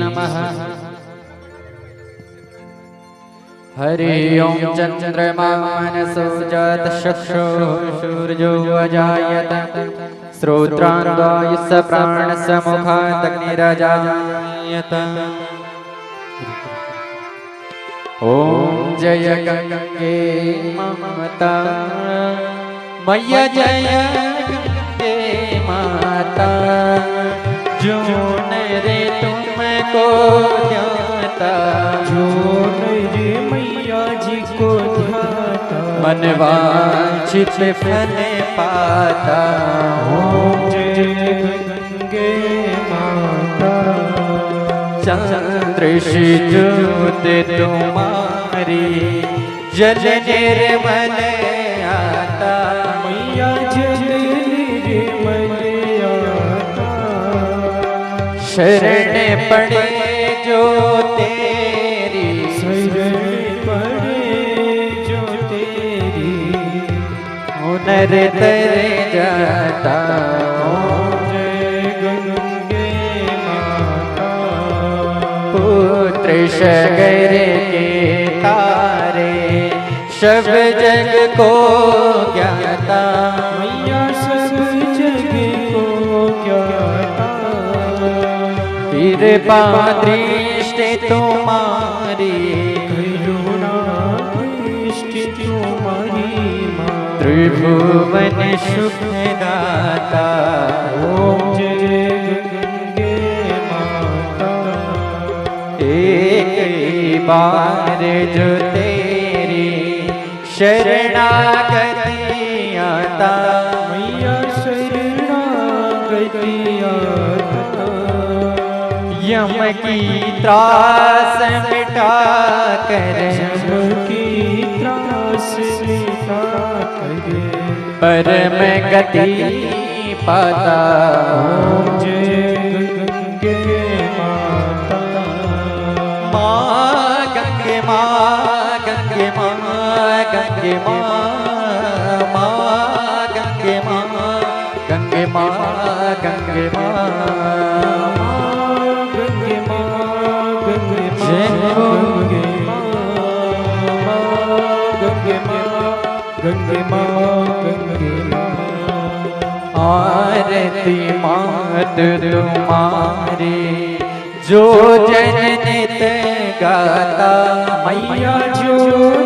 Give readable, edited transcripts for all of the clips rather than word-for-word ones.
नमः। हरि ओम चंद्रमा मनसो जातचक्षुः सूर्यो अजायत श्रोत्रान्वायुः प्राणसमुखात् अग्निरजायत। ओम जय गंगे माता मैया जय गंगे माता जो रे तुमको ध्याता जो रे मैया जी को ध्याता मन वांछित फल पाता। ओम जय गंगे माता चंद्रशी ज्योत तुम्हारी जल निर्मल आता। मैया जल निर्मल आता शरण पड़े जो तेरी शरण पड़े जो तेरी हुनर तर जाता। ओम जय गंगे माता पुत्र सगर के तारे सब जग को ज्ञाता। मैया सब जग को ज्ञाता कृपा दृष्टि तुम्हारी करुणा दृष्टि तुम्हारी त्रिभुवन सुख दाता। ओम जय गंगे माता एक बार जो तेरी शरणागति आता। मैया शरणागति आता यम की त्रास मिटा कर यम की त्रास मिटा करे परम गति पाता। ओम जय गंगे माता माँ गंगे माँ गंगे माँ गंगे माँ माँ गंगे माँ गंगे माँ गंगे माँ गंगे माँ गंगे जय हो गंगे माँ गंगे माँ गंगे माँ गंगे माँ आरती मात तुम्हारी जो जन नित गाता। मैया जो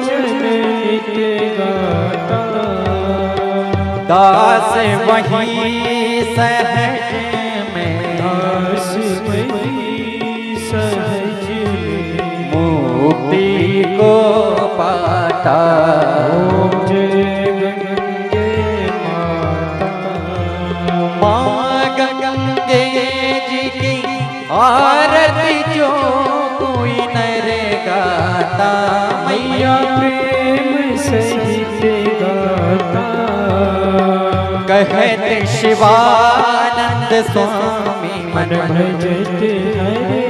जन नित गाता दास वही सहज में दास वही सहज मुक्ति को पाता। ओम जय गंगे माता माँ गंगे जी की आरती जो कोई नर गाता। मैया प्रेम सहित गाता कहत शिवानंद स्वामी मन भजत हरे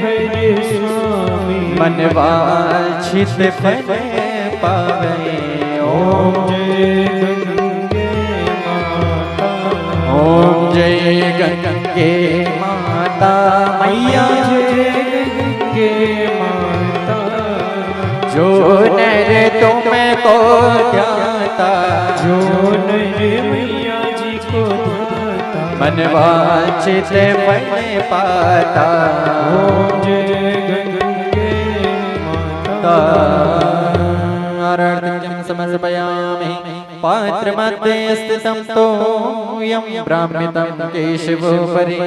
हरे स्वामी मन वांछित फल पावे। ओम जय गंगे माता ओम जय गंगे माता मैया जय गंगे माता जो नर तुमको ध्याता। जो नर मैया जी को ध्याता मन वांछित फल पाता। ओम जय गंगे माता आरत्यं समर्पयामि पात्रमध्ये स्थितं तोयं ब्राह्मितं केशवोपरि।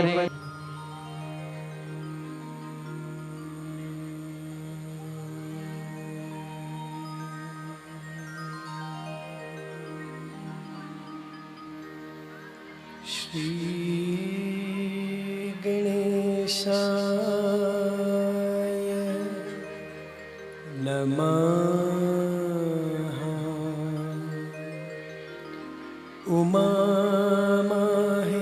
श्री गणेशाय नमः। उमा माहेश्वराभ्यां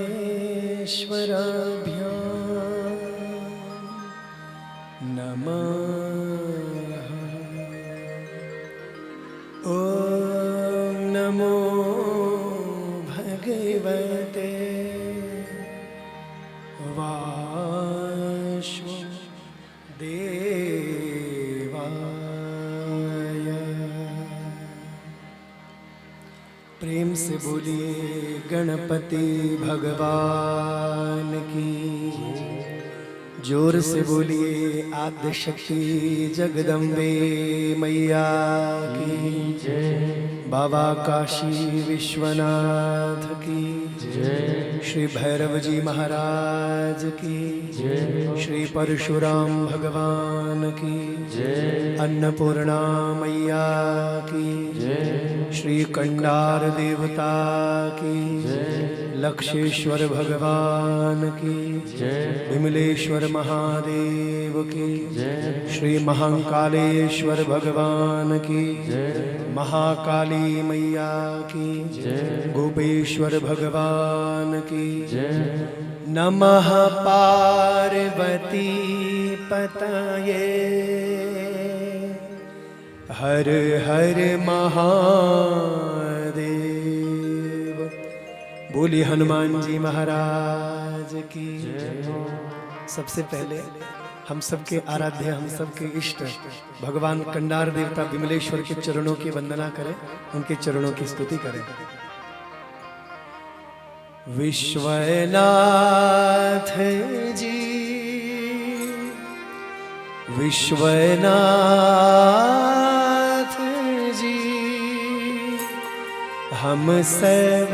नमः। ॐ नमो भगवते वासुदेवाय। प्रेम से बोलिए गणपति भगवान की। जोर से बोलिए आद्य शक्ति जगदम्बे मैया की जय। बाबा काशी विश्वनाथ की जय। श्री भैरव जी महाराज की जय। श्री परशुराम भगवान की जय। अन्नपूर्णा मैया की जय। श्री कंडार देवता की जय। लक्षेश्वर भगवान की जय। विमलेश्वर महादेव की जय। श्री महाकालेश्वर भगवान की जय। महाकाली मैया की जय। गोपेश्वर भगवान की जय। नमः पार्वती पतये हर हर महादेव। बोली हनुमान जी महाराज की जय। सबसे पहले हम सबके आराध्य, हम सबके इष्ट भगवान कंडार देवता विमलेश्वर के चरणों की वंदना करें, उनके चरणों की स्तुति करें। विश्वनाथ जी, विश्वनाथ जी, हम सब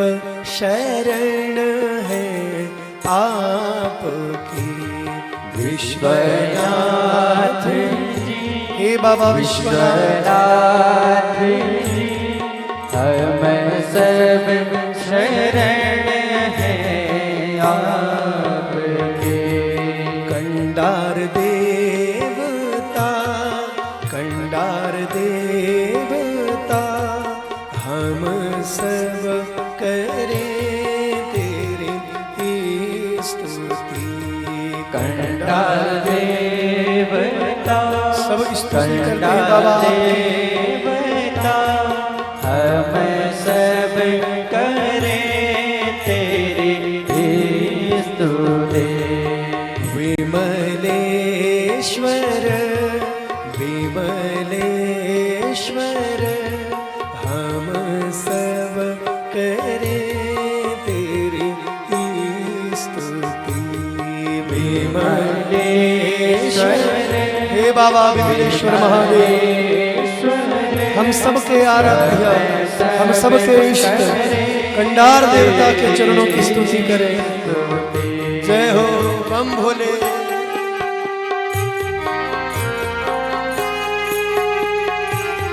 शरण हैं आपकी। विश्वनाथ जी, हे बाबा विश्वनाथ जी, हम सब शरण हैं आपके। कंडार देवता, कंडार देवता, हम सब करें तेरी स्तुति। कंडार देवता, सब स्तुति करते हैं बाबा। देवता, हम सब करें तेरी स्तुति। विमलेश्वर, विमलेश्वर, हम सब करें तेरी स्तुति। विमलेश्वर, हे बाबा विमलेश्वर महादेव, हम सबके आराध्य, हम सबके इष्ट कंडार देवता के चरणों की स्तुति करें। जय हो बम भोले।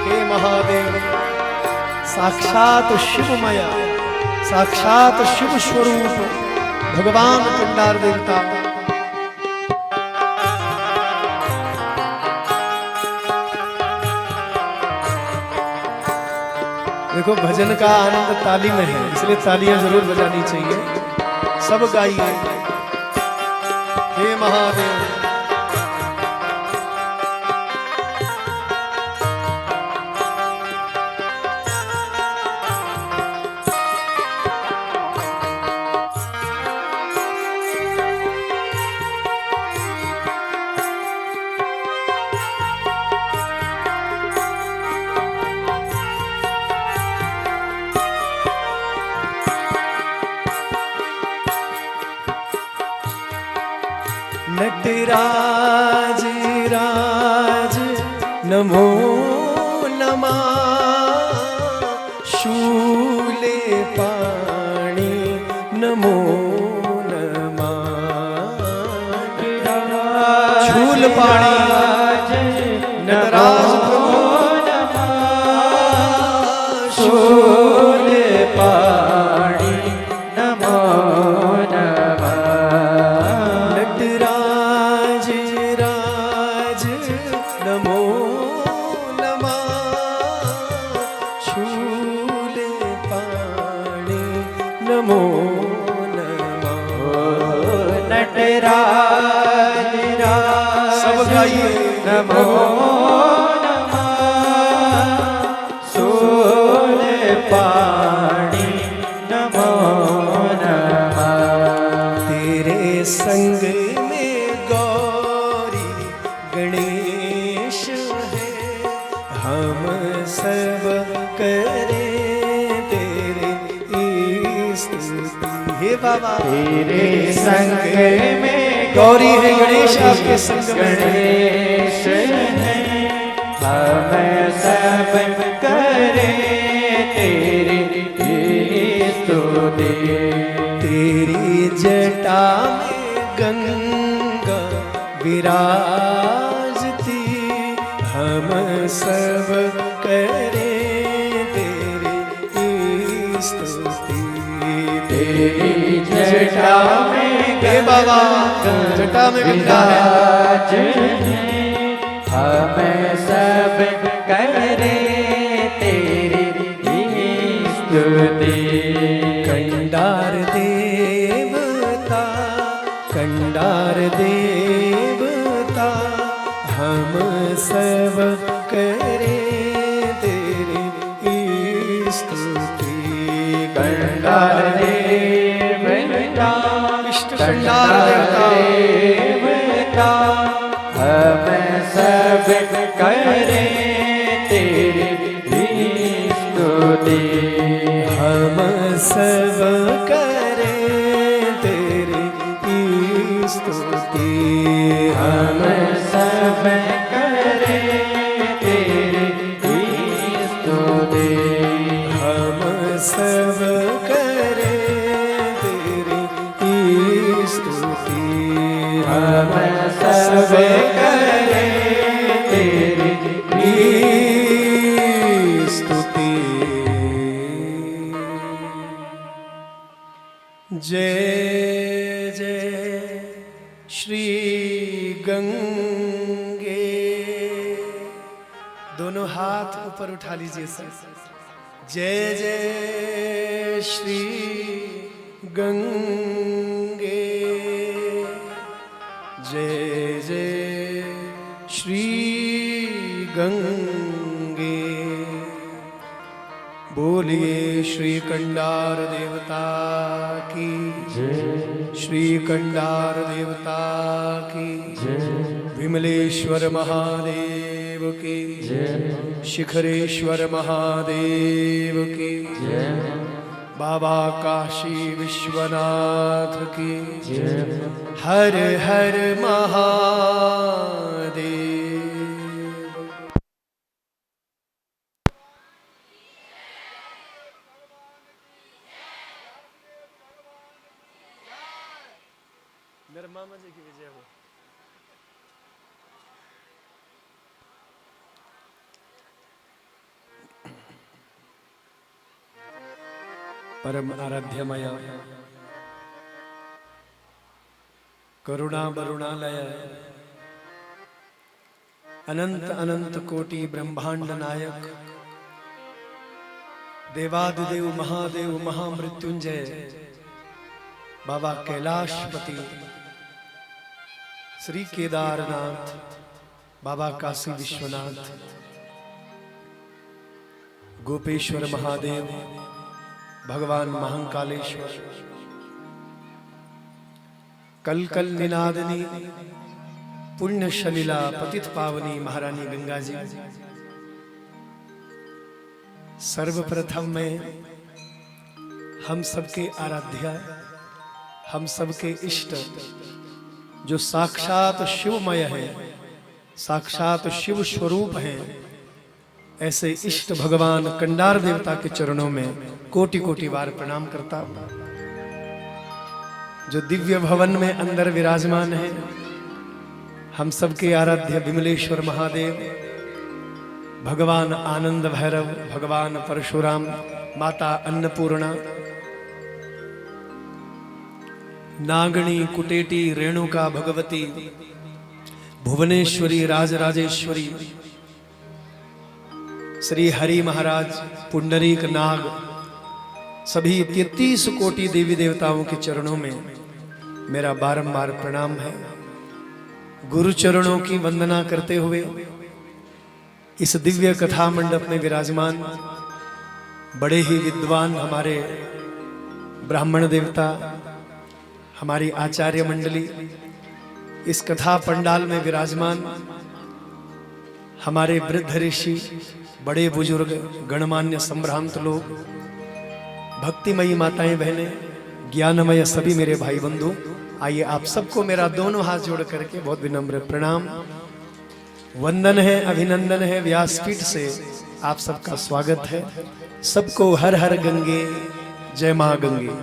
हे महादेव, साक्षात शिवमय, साक्षात शिव स्वरूप भगवान कंडार देवता। देखो भजन का आनंद ताली में है, इसलिए तालियां जरूर बजानी चाहिए। सब गाइए हे महादेव। नटराज राज नमो नमः, शूले पाणी नमो नमः। शूल पाणी नटराज प्रभु नमः, शूल पाणी नमो नमः। नटराज राज नमो नमः, शूल पाणी नमो नमः। नटराज राज सब गाइए नमो नमः, शूल पाणी नमो नमः। तेरे संग में गौरी गणेश है, हम सब करें तेरे बाबा तेरे संग में गौरी है गणेश आपके संग में गणेश है हम सब करें तेरी स्तुति तेरी जटा में गंगा विराजती हम सब करें तेरी स्तुति तेरी जटा में हे बाबा जटा में गंगा है हम सब करें तेरी स्तुति कंडार देवता कंडार देवता हम सब करें तेरी स्तुति कंडार देवता कंडार देवता हम सब करें तेरी स्तुति हम सब करें तेरी स्तुति हम सब करें तेरी स्तुति हम सब करें तेरी स्तुति हम सब करें तेरी स्तुति जय जय श्री गंगे दोनों हाथ ऊपर उठा लीजिए सर जय जय श्री गंगे जय जय श्री गंगे बोलिए श्री कंडार देवता की श्री कंडार देवता की विमलेश्वर महादेव की शिखरेश्वर महादेव की बाबा काशी विश्वनाथ की हर हर महादेव। मेरे मामा जी की विजय हो। परम आराध्यमय करुणा वरुणालय अनंत अनंत कोटि ब्रह्मांड नायक देवादिदेव महादेव महामृत्युंजय बाबा कैलाशपति श्री केदारनाथ बाबा काशी विश्वनाथ गोपेश्वर महादेव भगवान महाकालेश्वर कल कल निनादनी पुण्य शलीला पतित पावनी महारानी गंगा जी सर्वप्रथम में हम सबके आराध्या हम सबके इष्ट जो साक्षात शिवमय है साक्षात शिव स्वरूप है ऐसे इष्ट भगवान कंडार देवता के चरणों में कोटि कोटि बार प्रणाम करता हूं जो दिव्य भवन में अंदर विराजमान है हम सबके आराध्य विमलेश्वर महादेव भगवान आनंद भैरव भगवान परशुराम माता अन्नपूर्णा नागणी कुटेटी रेणुका भगवती भुवनेश्वरी राजराजेश्वरी श्री हरि महाराज पुंडरीक नाग सभी 33 कोटि देवी देवताओं के चरणों में मेरा बारंबार प्रणाम है। गुरु चरणों की वंदना करते हुए इस दिव्य कथा मंडप में विराजमान बड़े ही विद्वान हमारे ब्राह्मण देवता हमारी आचार्य मंडली इस कथा पंडाल में विराजमान हमारे वृद्ध ऋषि बड़े बुजुर्ग गणमान्य संभ्रांत लोग भक्तिमयी माताएं बहनें ज्ञानमय सभी मेरे भाई बंधु, आइए आप सबको मेरा दोनों हाथ जोड़ करके बहुत विनम्र प्रणाम, वंदन है, अभिनंदन है। व्यासपीठ से आप सबका स्वागत है। सबको हर हर गंगे, जय मां गंगे।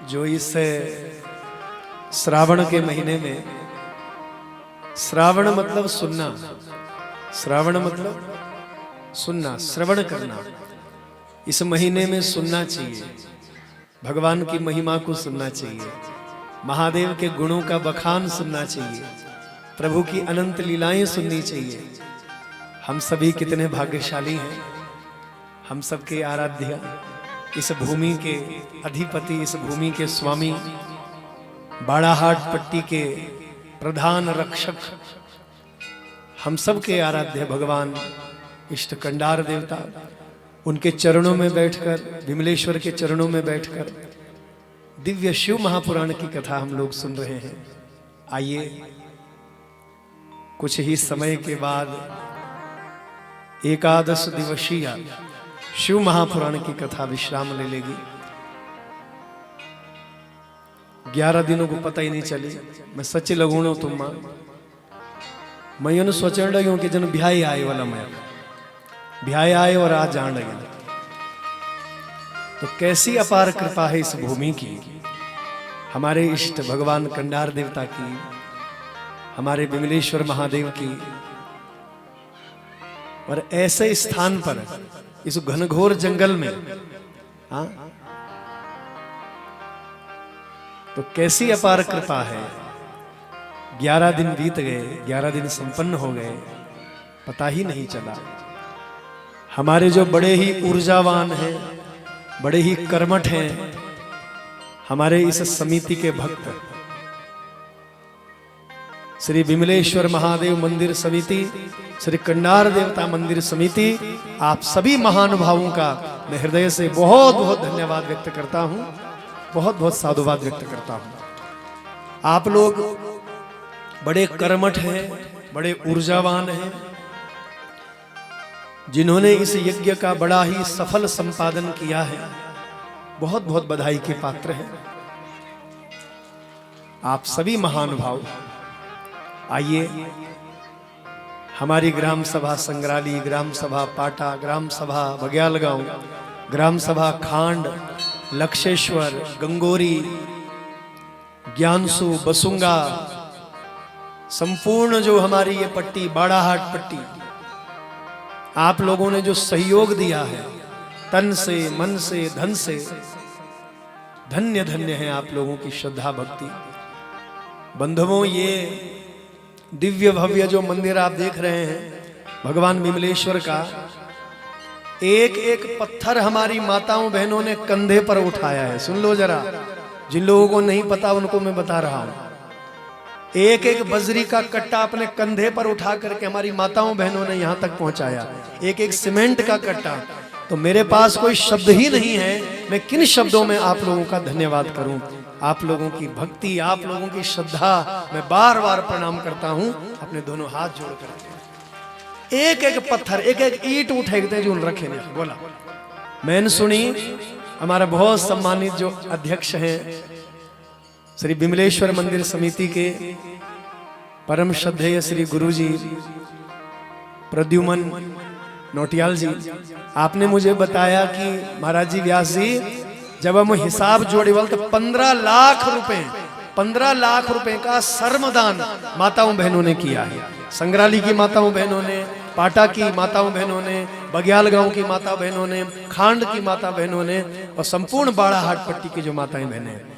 जो इस श्रावण के महीने में, श्रावण मतलब सुनना, श्रावण मतलब सुनना, श्रवण करना, इस महीने में सुनना चाहिए, भगवान की महिमा को सुनना चाहिए, महादेव के गुणों का बखान सुनना चाहिए, प्रभु की अनंत लीलाएं सुननी चाहिए। हम सभी कितने भाग्यशाली हैं, हम सबके आराध्य, इस भूमि के अधिपति, इस भूमि के स्वामी, बाड़ाहाट पट्टी के प्रधान रक्षक, हम सब के आराध्य भगवान इष्ट कंडार देवता, उनके चरणों में बैठकर, विमलेश्वर के चरणों में बैठकर दिव्य शिव महापुराण की कथा हम लोग सुन रहे हैं। आइए कुछ ही समय के बाद एकादश दिवसीय शिव महापुराण की कथा विश्राम ले लेगी। 11 दिनों को पता ही नहीं चली। मैं सच लगूणो तुम मैं यूं सोचण लग्यो कि जन ब्याह आए वाला मैं ब्याह आए और आज जान लगे। तो कैसी अपार कृपा है इस भूमि की, हमारे इष्ट भगवान कंडार देवता की, हमारे विमलेश्वर महादेव की। और ऐसे स्थान पर, इस घनघोर जंगल में, हाँ, तो कैसी अपार कृपा है। 11 दिन बीत गए, 11 दिन संपन्न हो गए, पता ही नहीं चला। हमारे जो बड़े ही ऊर्जावान हैं, बड़े ही कर्मठ हैं, हमारे इस समिति के भक्त, श्री विमलेश्वर महादेव मंदिर समिति, श्री कंडार देवता मंदिर समिति, आप सभी महानुभावों का मैं हृदय से बहुत बहुत धन्यवाद व्यक्त करता हूं, बहुत बहुत साधुवाद व्यक्त करता हूं। आप लोग बड़े कर्मठ हैं, बड़े ऊर्जावान हैं, जिन्होंने इस यज्ञ का बड़ा ही सफल संपादन किया है। बहुत बहुत बधाई के पात्र हैं आप सभी महानुभाव। आइए हमारी ग्राम सभा संग्राली, ग्राम सभा पाटा, ग्राम सभा बग्यालगांव, ग्राम सभा खांड, लक्षेश्वर, गंगोरी, ज्ञानसू, बसुंगा, संपूर्ण जो हमारी ये पट्टी, बाड़ाहाट पट्टी, आप लोगों ने जो सहयोग दिया है तन से, मन से, धन से, धन्य धन्य है आप लोगों की श्रद्धा भक्ति। बंधुओं, ये दिव्य भव्य जो मंदिर आप देख रहे हैं भगवान विमलेश्वर का, एक एक पत्थर हमारी माताओं बहनों ने कंधे पर उठाया है। सुन लो जरा, जिन लोगों को नहीं पता उनको मैं बता रहा हूं। एक एक बजरी का कट्टा अपने कंधे पर उठा करके हमारी माताओं बहनों ने यहां तक पहुंचाया, एक एक सीमेंट का कट्टा। तो मेरे पास कोई शब्द ही नहीं है, मैं किन शब्दों में आप लोगों का धन्यवाद करूं। आप लोगों की भक्ति, आप लोगों की श्रद्धा, मैं बार बार प्रणाम करता हूं अपने दोनों हाथ जोड़ करके। एक एक पत्थर, एक एक ईंट उठेगते जो रखे ने बोला। मैंने सुनी, हमारा बहुत सम्मानित जो अध्यक्ष हैं श्री विमलेश्वर मंदिर समिति के परम श्रद्धेय श्री गुरुजी प्रद्युमन नोटियाल जी, आपने मुझे बताया कि महाराज जी, व्यास जी, जब हम हिसाब जोड़े वाले तो 15 लाख रुपए, 15 लाख रुपए का सर्मदान माताओं बहनों ने किया है। संग्राली की माताओं बहनों ने, पाटा की माताओं बहनों ने, बग्यालगांव की माता बहनों ने, खांड की माता बहनों ने, और संपूर्ण बाड़ाहाट पट्टी की जो माताएं बहनें हैं,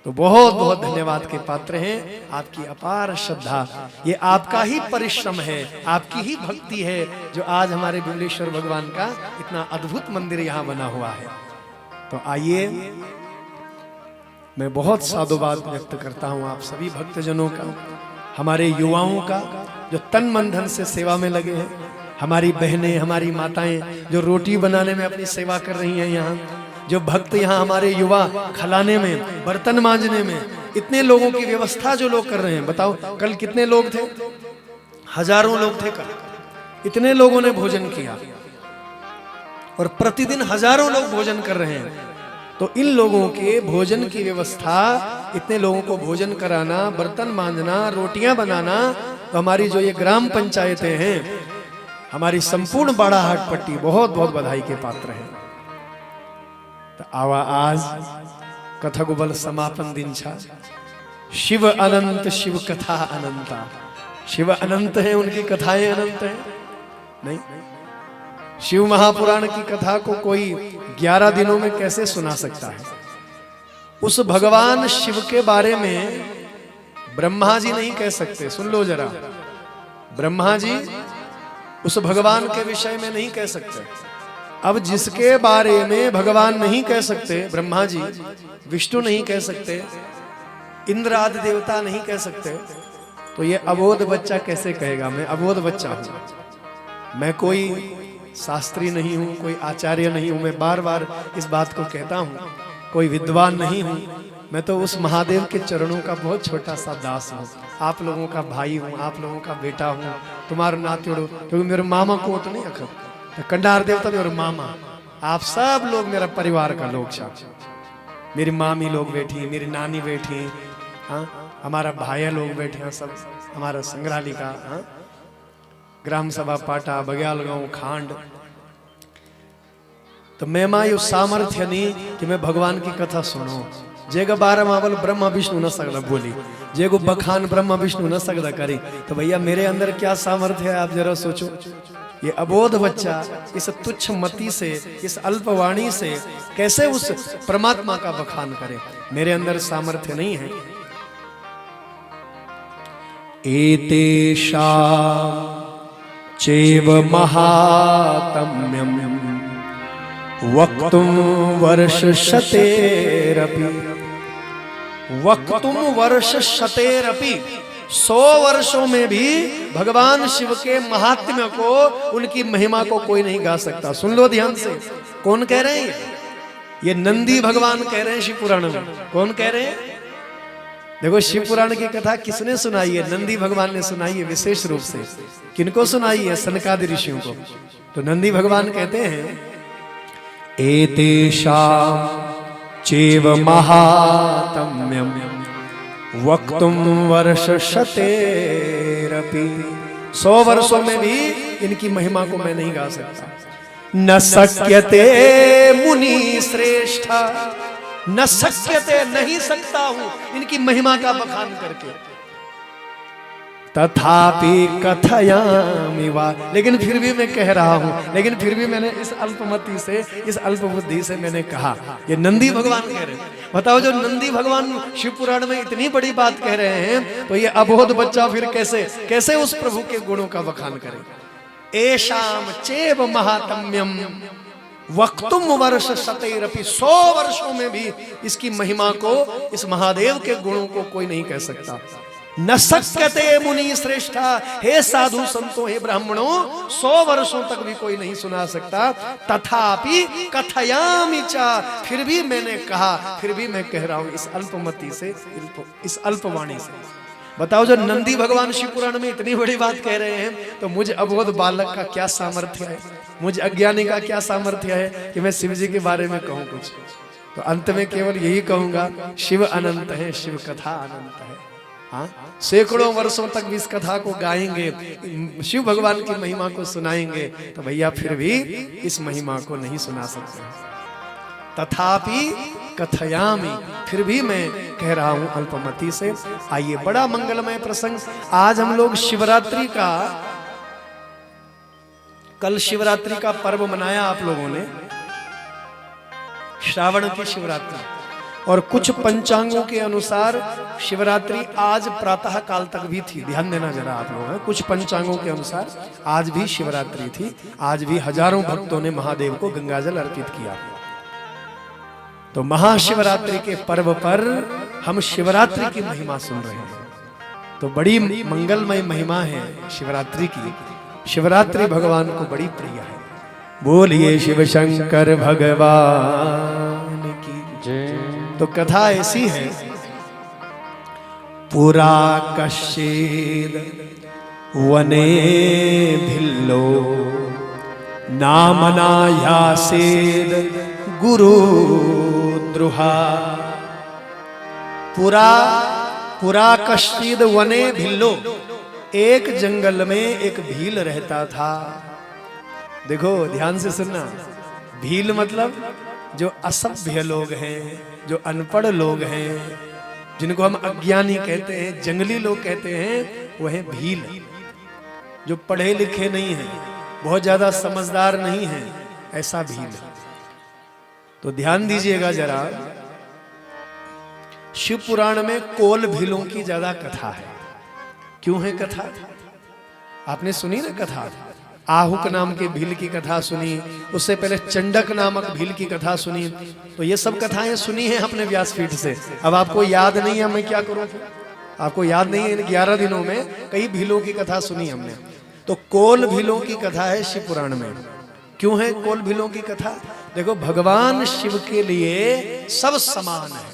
तो बहुत बहुत धन्यवाद के पात्र हैं। आपकी अपार श्रद्धा, ये आपका ही परिश्रम है, आपकी ही भक्ति है, जो आज हमारे विमलेश्वर भगवान का इतना अद्भुत मंदिर यहाँ बना हुआ है। तो आइए, मैं बहुत साधुवाद व्यक्त करता हूँ आप सभी भक्तजनों का, हमारे युवाओं का जो तन मन धन से सेवा में लगे हैं, हमारी बहनें, हमारी माताएं जो रोटी बनाने में अपनी सेवा कर रही हैं, यहाँ जो भक्त, यहाँ हमारे युवा खलाने में, बर्तन मांजने में, इतने लोगों की व्यवस्था जो लोग कर रहे हैं, बताओ कल कितने लोग थे? हजारों लोग थे कल। इतने लोगों ने भोजन किया और प्रतिदिन हजारों लोग भोजन कर रहे हैं। तो इन लोगों के भोजन की व्यवस्था, इतने लोगों को भोजन कराना, बर्तन मांजना, रोटियां बनाना, तो हमारी जो ये ग्राम पंचायतें हैं, हमारी संपूर्ण बाड़ाहाट पट्टी बहुत बहुत बधाई के पात्र है। तो आवा आज कथा गुबल समापन दिन छा। शिव अनंत शिव कथा अनंता। शिव अनंत है, उनकी कथाएं अनंत है नहीं। शिव महापुराण की कथा को कोई 11 दिनों में कैसे सुना सकता है? उस भगवान शिव के बारे में ब्रह्मा जी नहीं कह सकते। सुन लो जरा, ब्रह्मा जी उस भगवान के विषय में नहीं कह सकते। अब जिसके बारे में भगवान नहीं कह सकते, ब्रह्मा जी, विष्णु नहीं कह सकते, इंद्र आदि देवता नहीं कह सकते, तो ये अबोध बच्चा कैसे कहेगा? मैं अबोध बच्चा हूं, मैं कोई शास्त्री नहीं हूं, कोई आचार्य नहीं हूं। मैं बार बार इस बात को कहता हूं, कोई विद्वान नहीं हूं। मैं तो उस महादेव के चरणों का बहुत छोटा सा दास हूं। आप लोगों का भाई हूं, आप लोगों का बेटा हूं, तुम्हारा नात्योड़ो। क्योंकि मेरे मामा को तो नहीं अखर, कंडार देवता मेरे मामा, आप सब लोग मेरा परिवार का लोग छा। मेरी मामी लोग बैठी, मेरी नानी बैठी, हाँ, हमारा भाई लोग बैठे हैं, सब हमारा संग्रहालय का, हाँ, ग्राम सभा पाटा, बग्याल गांव, खांड। तो मैं मायु सामर्थ्य नहीं कि मैं भगवान की कथा सुनो। जेगा 12 मावल ब्रह्मा विष्णु न सकदा बोली, जेगो बखान ब्रह्मा विष्णु न सकदा करी, तो भैया मेरे अंदर क्या सामर्थ्य है आप जरा सोचो। ये अबोध बच्चा इस तुच्छ मति से, इस अल्पवाणी से कैसे उस परमात्मा का बखान करे? मेरे अंदर सामर्थ्य नहीं है। एतेषा चैव महात्म्यं वक्तुं वर्षशतेरपि। वक्तुं वर्षशतेरपि, 100 वर्षों में भी भगवान शिव के महात्म्य को, उनकी महिमा को कोई नहीं गा सकता। सुन लो ध्यान से, कौन कह रहे हैं? ये नंदी भगवान कह रहे हैं शिव पुराण में। कौन कह रहे हैं? देखो, शिव पुराण की कथा किसने सुनाई है? नंदी भगवान ने सुनाई है विशेष रूप से। किनको सुनाई है? सनकादि ऋषियों को। तो नंदी भगवान कहते हैं, एतेषां चैव महात्म्यं वक्तुं वर्षशतेरपि। 100 वर्षों में भी इनकी महिमा को मैं नहीं गा सकता। न शक्यते मुनि श्रेष्ठा, न शक्यते, नहीं सकता हूं इनकी महिमा का बखान करके। तथापि कथयामि वा, लेकिन फिर भी मैं कह रहा हूं, लेकिन फिर भी मैंने इस अल्पमति से, इस अल्पबुद्धि से मैंने कहा। ये नंदी भगवान कह रहे हैं। बताओ, जो नंदी भगवान शिव पुराण में इतनी बड़ी बात कह रहे हैं, तो ये अबोध बच्चा फिर कैसे उस प्रभु के गुणों का बखान करे? एषाम चैव महात्म्यम वक्तुम वर्षशतेरपि। 100 वर्षों में भी इसकी महिमा को, इस महादेव के गुणों को कोई नहीं कह सकता। न शक्यते मुनि श्रेष्ठा, हे साधु संतों, हे ब्राह्मणों, 100 वर्षों तक भी कोई नहीं सुना सकता। तथापि कथयामि चा, फिर भी मैंने कहा, फिर भी मैं कह रहा हूं इस अल्पमति से, इस अल्पवाणी से। बताओ, जो नंदी भगवान शिव पुराण में इतनी बड़ी बात कह रहे हैं, तो मुझ अबोध बालक का क्या सामर्थ्य है, मुझ अज्ञानी का क्या सामर्थ्य है कि मैं शिव जी के बारे में कहूं कुछ? तो अंत में केवल यही कहूंगा, शिव अनंत है, शिव कथा अनंत है। हाँ, सैकड़ों वर्षों तक भी इस कथा को गाएंगे, शिव भगवान की महिमा को सुनाएंगे, तो भैया फिर भी इस महिमा को नहीं सुना सकते। तथापि कथयामि, फिर भी मैं कह रहा हूं अल्पमति से। आइए, बड़ा मंगलमय प्रसंग। आज हम लोग शिवरात्रि का, कल शिवरात्रि का पर्व मनाया आप लोगों ने, श्रावण की शिवरात्रि। और कुछ पंचांगों के अनुसार शिवरात्रि आज प्रातः काल तक भी थी। ध्यान देना जरा आप लोग, कुछ पंचांगों के अनुसार आज भी शिवरात्रि थी। आज भी हजारों भक्तों ने महादेव को गंगाजल अर्पित किया। तो महाशिवरात्रि के पर्व पर हम शिवरात्रि की महिमा सुन रहे हैं। तो बड़ी मंगलमय महिमा है शिवरात्रि की। शिवरात्रि भगवान को बड़ी प्रिय है। बोलिए शिव शंकर भगवान की जय। तो कथा ऐसी है पुरा कश्चिद वने भिल्लो नामनायासेद गुरु द्रुहा। पुरा कश्चिद वने भिल्लो, एक जंगल में एक भील रहता था। देखो ध्यान से सुनना, भील मतलब जो असभ्य लोग हैं, जो अनपढ़ लोग हैं, जिनको हम अज्ञानी कहते हैं, जंगली लोग कहते हैं, वह है भील। जो पढ़े लिखे नहीं हैं, बहुत ज्यादा समझदार नहीं हैं, ऐसा भील। तो ध्यान दीजिएगा जरा, शिव पुराण में कोल भीलों की ज्यादा कथा है। क्यों है कथा? आपने सुनी ना कथा, आहुक नाम के भील की कथा सुनी, उससे पहले चंडक नामक भील की कथा सुनी। तो ये सब कथाएं सुनी हैं अपने व्यासपीठ से। अब आपको याद नहीं है, मैं क्या करूं? आपको याद नहीं है? इन 11 दिनों में कई भीलों की कथा सुनी हमने। तो कोल भीलों की कथा है शिव पुराण में। क्यों है कोल भीलों की कथा? देखो, भगवान शिव के लिए सब समान है।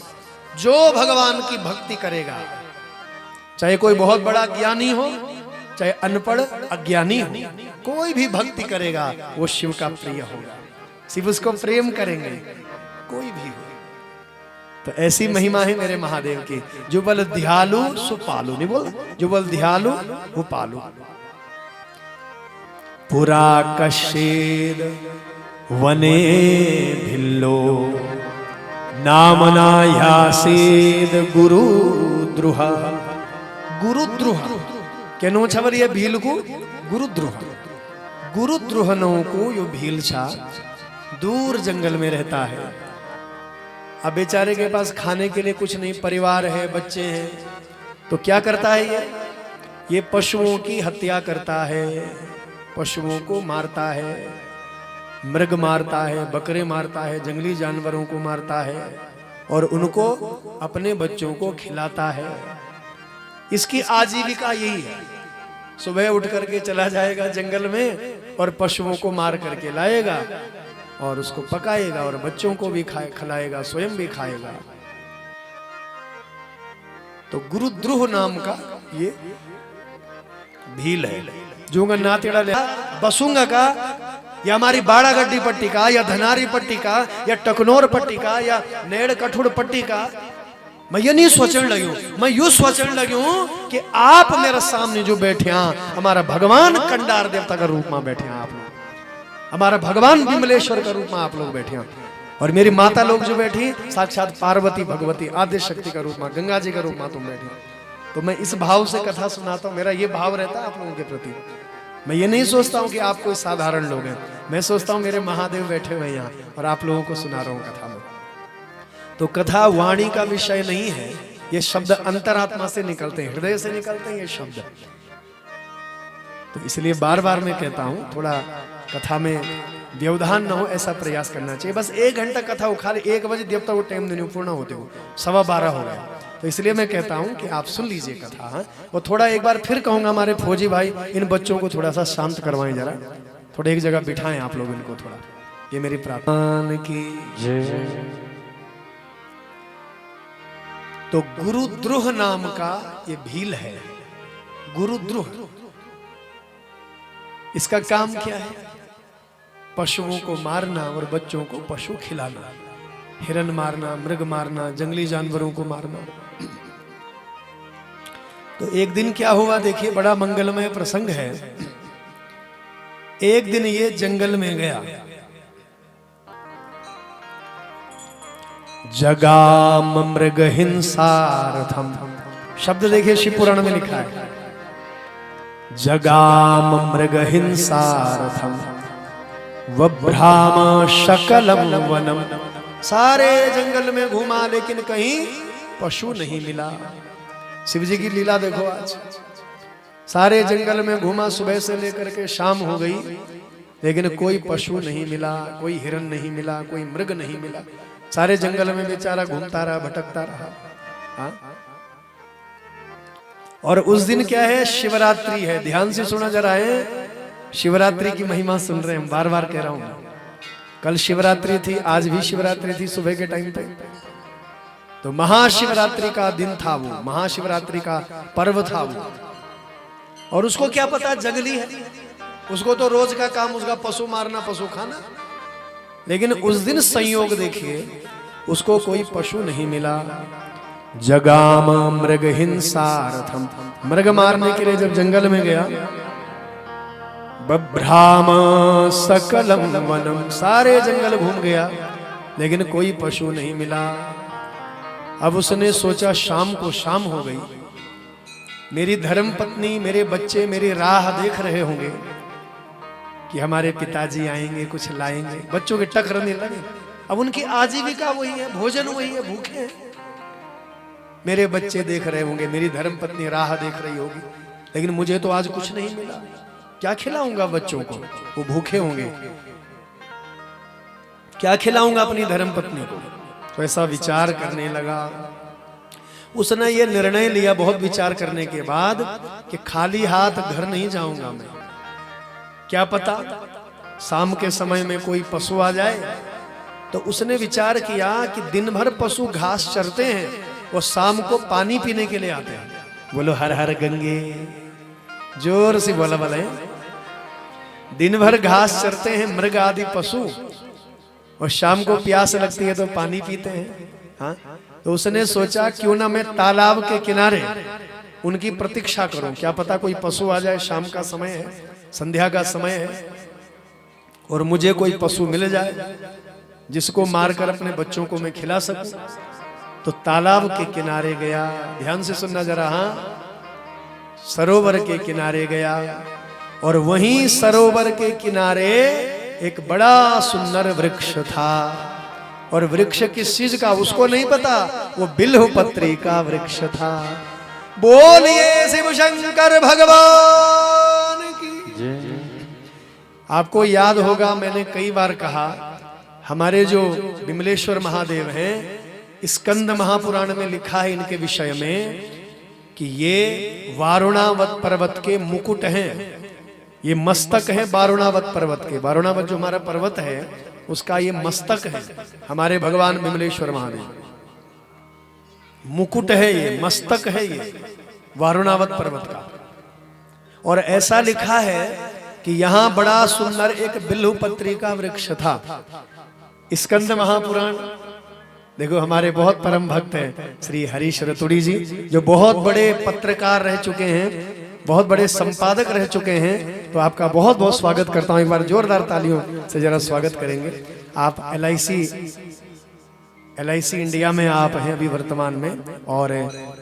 जो भगवान की भक्ति करेगा, चाहे कोई बहुत बड़ा ज्ञानी हो, चाहे अनपढ़ अज्ञानी हो, कोई भी भक्ति करेगा वो शिव का प्रिय होगा, शिव उसको प्रेम करेंगे, कोई भी हो। तो ऐसी महिमा है मेरे महादेव की। जो बल ध्यालु सो पालू, नहीं बोल, जो बल ध्यालु वो पालू। पुरा कश्चिद वने भिल्लो नामनायासेद गुरु द्रुहा। गुरुद्रुह केनो छवर ये भील को गुरुद्रुहनों को यो भील छा दूर जंगल में रहता है। अब बेचारे के पास खाने के लिए कुछ नहीं, परिवार है, बच्चे हैं, तो क्या करता है ये पशुओं की हत्या करता है, पशुओं को मारता है, मृग मारता है, बकरे मारता है, जंगली जानवरों को मारता है और उनको अपने बच्चों को खिलाता है। इसकी आजीविका यही है। सुबह उठ करके चला जाएगा जंगल में और पशुओं को मार करके लाएगा और उसको पकाएगा और बच्चों को भी खिलाएगा, स्वयं भी खाएगा। तो गुरुद्रुह नाम का ये भील है। जो नातेड़ा ले बसूंगा का, या हमारी बाड़ागड्डी पट्टी का, या धनारी पट्टी का, या टकनौर पट्टी का, या नेड़ कठुड़ पट्टी का, मैं ये नहीं सोचने लगी हूं, मैं यूं सोचने लगी हूं कि आप मेरे सामने जो बैठे हैं, हमारा भगवान कंडार देवता का रूप में बैठे हैं आप लोग, हमारा भगवान विमलेश्वर का रूप में आप लोग बैठे हैं, और मेरी माता लोग जो बैठी साक्षात पार्वती भगवती आद्य शक्ति का रूप में, गंगा जी का रूप में तुम बैठी। तो मैं इस भाव से कथा सुनाता हूँ। मेरा ये भाव रहता है आप लोगों के प्रति। मैं ये नहीं सोचता हूँ कि आप कोई साधारण लोग हैं, मैं सोचता हूँ मेरे महादेव बैठे हुए यहाँ और आप लोगों को सुना रहा हूँ कथा में। तो कथा वाणी का विषय नहीं है, ये शब्द अंतरात्मा से निकलते हैं, हृदय से निकलते हैं ये शब्द। तो इसलिए बार बार मैं कहता हूँ थोड़ा कथा में व्यवधान न हो, ऐसा प्रयास करना चाहिए। बस 1 घंटा कथा उखाड़ 1 बजे देवता को टाइम देने पूर्ण होते हो 12:15 हो गया। तो इसलिए मैं कहता हूँ कि आप सुन लीजिए कथा। हाँ, और थोड़ा एक बार फिर कहूँगा हमारे फौजी भाई इन बच्चों को थोड़ा सा शांत करवाएं, जरा थोड़ा एक जगह बिठाएं आप लोग इनको थोड़ा, ये मेरी प्रार्थना की जय। तो गुरुद्रुह नाम का ये भील है। गुरुद्रुह, इसका काम क्या है? पशुओं को मारना और बच्चों को पशु खिलाना, हिरन मारना, मृग मारना, जंगली जानवरों को मारना। तो एक दिन क्या हुआ देखिए, बड़ा मंगलमय प्रसंग है। एक दिन ये जंगल में गया, जगाम मृग हिंसार्थम, शब्द देखिए शिव पुराण में लिखा है, जगाम मृग हिंसार्थम वभ्राम शकलम वनम। सारे जंगल में घूमा लेकिन कहीं पशु नहीं मिला। शिव जी की लीला देखो आज, सारे जंगल में घूमा सुबह से लेकर के शाम हो गई, लेकिन कोई पशु नहीं मिला, कोई हिरन नहीं मिला, कोई मृग नहीं मिला। सारे जंगल में बेचारा घूमता रहा, भटकता रहा। हाँ? और उस दिन क्या है? शिवरात्रि है। ध्यान से सुना जरा है, शिवरात्रि की महिमा सुन रहे हैं, बार बार कह रहा हूं। कल शिवरात्रि थी, आज भी शिवरात्रि थी सुबह के टाइम पे। तो महाशिवरात्रि का दिन था वो, महाशिवरात्रि का पर्व था वो। और उसको क्या पता जंगली है, उसको तो रोज का काम उसका पशु मारना पशु खाना। लेकिन उस दिन संयोग देखिए, उसको कोई पशु नहीं मिला। जगाम मृग हिंसार्थम, मृग मारने के लिए जब जंगल में गया, बभ्राम सकलम वनम, सारे जंगल घूम गया लेकिन कोई पशु नहीं मिला। अब उसने सोचा शाम को शाम हो गई, मेरी धर्म पत्नी मेरे बच्चे मेरी राह देख रहे होंगे कि हमारे पिताजी आएंगे कुछ लाएंगे, बच्चों के टकराने लगे। अब उनकी आजीविका वही है, भोजन वही है, भूखे हैं। मेरे बच्चे देख रहे होंगे, मेरी धर्म पत्नी राह देख रही होगी, लेकिन मुझे तो आज कुछ नहीं मिला, क्या खिलाऊंगा बच्चों को, वो भूखे होंगे, क्या खिलाऊंगा अपनी धर्म पत्नी को। तो ऐसा विचार करने लगा। उसने ये निर्णय लिया बहुत विचार करने के बाद कि खाली हाथ घर नहीं जाऊंगा मैं, क्या पता शाम के समय में कोई पशु आ जाए। तो उसने विचार किया कि दिन भर पशु घास चरते हैं और शाम को पानी पीने के लिए आते हैं। बोलो हर हर गंगे, जोर से बोला बोले। दिन भर घास चरते हैं मृग आदि पशु और शाम को प्यास लगती है तो पानी पीते हैं। हाँ, तो उसने सोचा क्यों ना मैं तालाब के किनारे उनकी प्रतीक्षा करूं, क्या पता कोई पशु आ जाए, शाम का समय है, संध्या का समय है, और मुझे कोई पशु मिल जाए जिसको मारकर अपने बच्चों को मैं खिला सकूं। तो तालाब के किनारे गया, ध्यान से सुनना जरा। हाँ, सरोवर के किनारे गया और वहीं सरोवर के किनारे एक बड़ा सुंदर वृक्ष था। और वृक्ष किस चीज का उसको नहीं पता, वो बिल्वपत्री का वृक्ष था। बोलिए शिव शंकर भगवान की। आपको याद होगा मैंने कई बार कहा, हमारे जो विमलेश्वर महादेव हैं, स्कंद महापुराण में लिखा है इनके विषय में कि ये वारुणावत पर्वत के मुकुट हैं, ये मस्तक है वारुणावत पर्वत के। वारुणावत जो हमारा पर्वत है उसका ये मस्तक है, हमारे भगवान विमलेश्वर महादेव। मुकुट है ये, मस्तक है ये वारुणावत पर्वत का। और ऐसा लिखा है कि यहां बड़ा सुंदर एक बिल्वपत्री का वृक्ष था। स्कंद महापुराण देखो, हमारे बहुत परम भक्त हैं श्री हरीश रतुड़ी जी, जो बहुत बड़े पत्रकार रह चुके हैं, बहुत बड़े संपादक रह चुके हैं। तो आपका बहुत बहुत स्वागत करता हूं, एक बार जोरदार तालियों से जरा स्वागत करेंगे। आप LIC इंडिया में आप हैं अभी वर्तमान में, और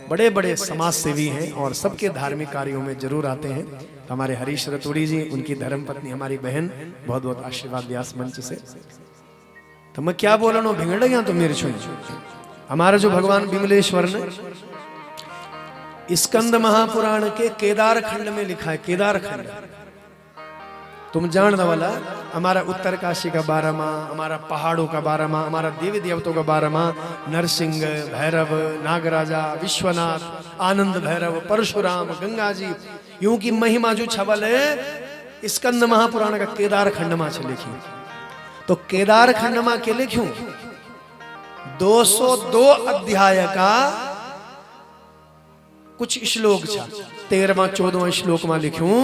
बड़े बड़े समाज सेवी हैं और सबके धार्मिक कार्यों में जरूर आते हैं। तो हमारे हरीश रतुड़ी जी, उनकी धर्म पत्नी हमारी बहन, बहुत बहुत आशीर्वाद व्यास मंच से। तो मैं क्या बोल रहा हूँ, भिंगड़ गया तो मेरे छुई। हमारा जो भगवान विमलेश्वर ने स्कंद महापुराण के केदार खंड में लिखा है, केदार खंड तुम जान वाला, हमारा उत्तर काशी का 12 माह, हमारा पहाड़ों का 12 माह, हमारा देवी देवताओं का 12 माह, नरसिंह, भैरव, नागराजा, विश्वनाथ, आनंद भैरव, परशुराम, गंगा जी, यूं की महिमा जो छवल है स्कंद महापुराण का केदार खंड में लिखी। तो केदार खंड में के लिखूं 202 अध्याय का कुछ श्लोक छा। 13वां 14वां श्लोक में लिखूं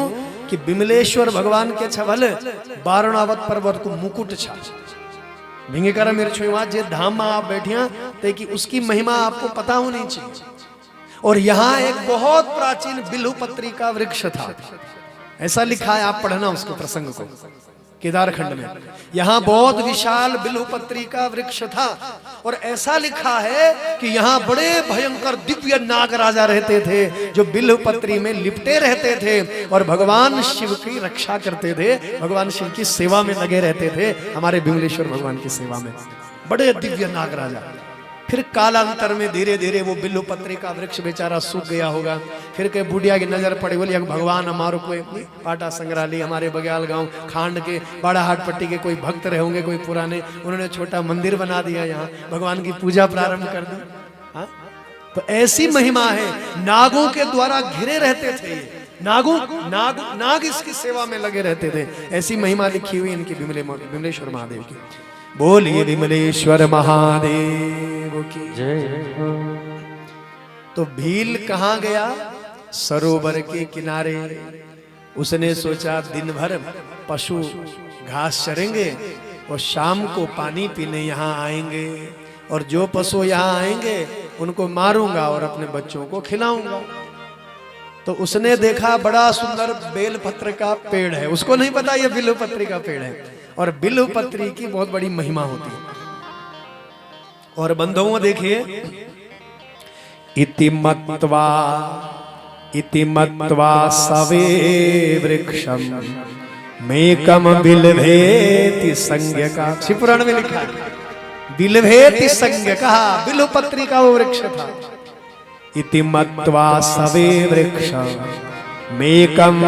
कि विमलेश्वर भगवान के छवल वारुणावत पर्वत को मुकुट छा। भिंगे करा मेरे छुआ जे धाम में आप बैठिया ते कि उसकी महिमा आपको पता होनी चाहिए। और यहाँ एक बहुत प्राचीन बिल्वपत्री का वृक्ष था, ऐसा लिखा है, आप पढ़ना उसको प्रसंग को केदार खंड में। यहाँ बहुत विशाल बिल्वपत्री का वृक्ष था और ऐसा लिखा है कि यहाँ बड़े भयंकर दिव्य नाग राजा रहते थे जो बिल्वपत्री में लिपटे रहते थे और भगवान शिव की रक्षा करते थे, भगवान शिव की सेवा में लगे रहते थे, हमारे विमलेश्वर भगवान की सेवा में। बड़े दिव्य नाग राजा। फिर कालांतर में धीरे धीरे वो बिल्वपत्री का वृक्ष बेचारा सूख गया होगा। फिर के बुढ़िया की नजर पड़ी, बोली भगवान हमारो कोई पाटा संग्रहालय हमारे बग्याल गांव खांड के बाड़ा हाट पट्टी के कोई भक्त रहे होंगे कोई पुराने, उन्होंने छोटा मंदिर बना दिया, यहाँ भगवान की पूजा प्रारंभ कर दी। हाँ, तो ऐसी महिमा है। नागों के द्वारा घिरे रहते थे, नाग इसकी सेवा में लगे रहते थे। ऐसी महिमा लिखी हुई इनकी विमलेश्वर महादेव की। बोलिए विमलेश्वर महादेव की। जय हो। तो भील कहाँ गया? सरोवर के किनारे। उसने सोचा दिन भर पशु घास चरेंगे और शाम को पानी पीने यहाँ आएंगे, और जो पशु यहाँ आएंगे उनको मारूंगा और अपने बच्चों को खिलाऊंगा। तो उसने देखा बड़ा सुंदर बेलपत्र का पेड़ है। उसको नहीं पता ये बिल्वपत्री का पेड़ है, और बिल्वपत्री की बहुत बड़ी महिमा होती है। और बंधुओं देखिए, इति मत्वा सवे वृक्षम मेकम बिल्वेति संज्ञका। शिवपुराण में लिखा है बिल्वेति संज्ञका, बिल्वपत्री का वो वृक्ष था। इति मत्वा सवे वृक्षम मेकम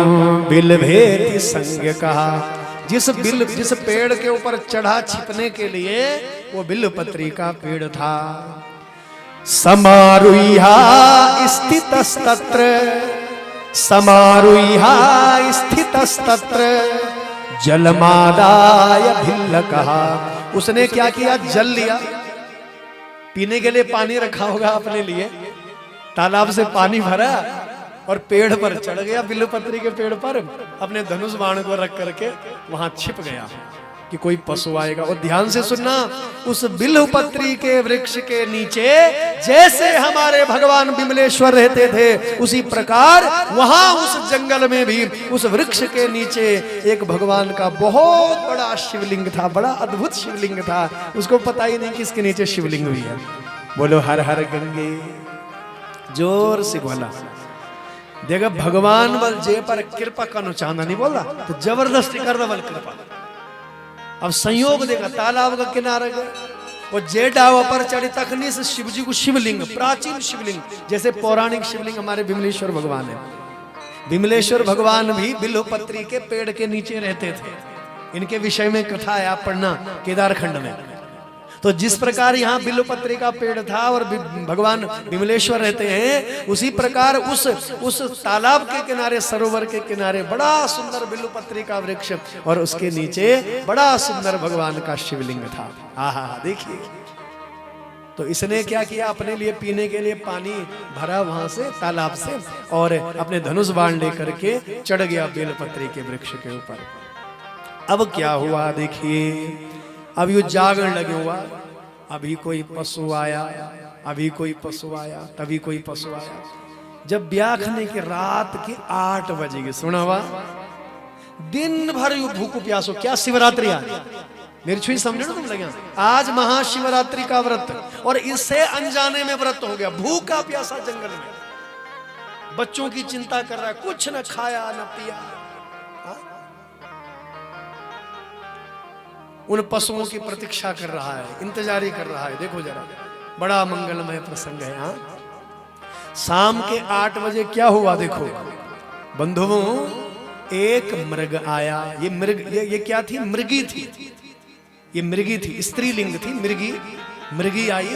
बिल्वेति संज्ञका। जिस पेड़ के ऊपर चढ़ा छिपने के लिए वो बिल्वपत्री का पेड़ था। समारुह्या स्थितस्तत्र, समारुह्या स्थितस्तत्र जलमादाय भिल्लकः। उसने क्या किया? जल लिया, पीने के लिए पानी रखा होगा अपने लिए, तालाब से पानी भरा और पेड़ पर चढ़ गया, बिल्वपत्री के पेड़ पर अपने धनुष बाण को रख करके वहां छिप गया कि कोई पशु आएगा। और ध्यान से सुनना, उस बिल्वपत्री के वृक्ष के नीचे जैसे हमारे भगवान विमलेश्वर रहते थे, उसी प्रकार वहां उस जंगल में भी उस वृक्ष के नीचे एक भगवान का बहुत बड़ा शिवलिंग था, बड़ा अद्भुत शिवलिंग था। उसको पता ही नहीं कि इसके नीचे शिवलिंग हुई है। बोलो हर हर गंगे, जोर से बोला। देखा भगवान बल जे पर कृपा कनु चांदा नहीं बोला, तो जबरदस्ती कर दो बल कृपा। अब संयोग देखा, तालाब का किनारा गए और जे डावा पर चढ़े तखनी से शिव जी को शिवलिंग, प्राचीन शिवलिंग, जैसे पौराणिक शिवलिंग हमारे विमलेश्वर भगवान है। विमलेश्वर भगवान भी बिल्वपत्री के पेड़ के नीचे रहते थे। इनके विषय में कथा है, आप पढ़ना केदारखंड में। तो जिस प्रकार यहाँ बिल्वपत्री का पेड़ था और भगवान विमलेश्वर रहते हैं, उसी प्रकार उस तालाब के किनारे, सरोवर के किनारे बड़ा सुंदर बिल्वपत्री का वृक्ष और उसके नीचे बड़ा सुंदर भगवान का शिवलिंग था। आहा, देखिए। तो इसने क्या किया? अपने लिए पीने के लिए पानी भरा वहां से, तालाब से, और अपने धनुष बाण लेकर के चढ़ गया बिल्वपत्री के वृक्ष के ऊपर। अब क्या हुआ देखिए, अब यू जागरण लगे हुआ, अभी कोई पशु आया, अभी कोई पशु आया, तभी कोई पशु आया। जब ब्याखने के रात के 8 बजेगी, सुना हुआ, दिन भर यू भूखो प्यासो। क्या शिवरात्रि आ मेरी छुई समझो ना तुम लगे, आज महाशिवरात्रि का व्रत, और इससे अनजाने में व्रत हो गया। भूखा प्यासा जंगल में, बच्चों की चिंता कर रहा है, कुछ न खाया न पिया। उन पशुओं की प्रतीक्षा कर रहा है, इंतजारी कर रहा है। देखो जरा, बड़ा मंगलमय प्रसंग है। हाँ, शाम के 8 बजे क्या हुआ देखो बंधुओं, एक मृग आया। ये मृग, ये क्या थी? मृगी थी। ये मृगी थी, स्त्रीलिंग थी, मृगी। मृगी आई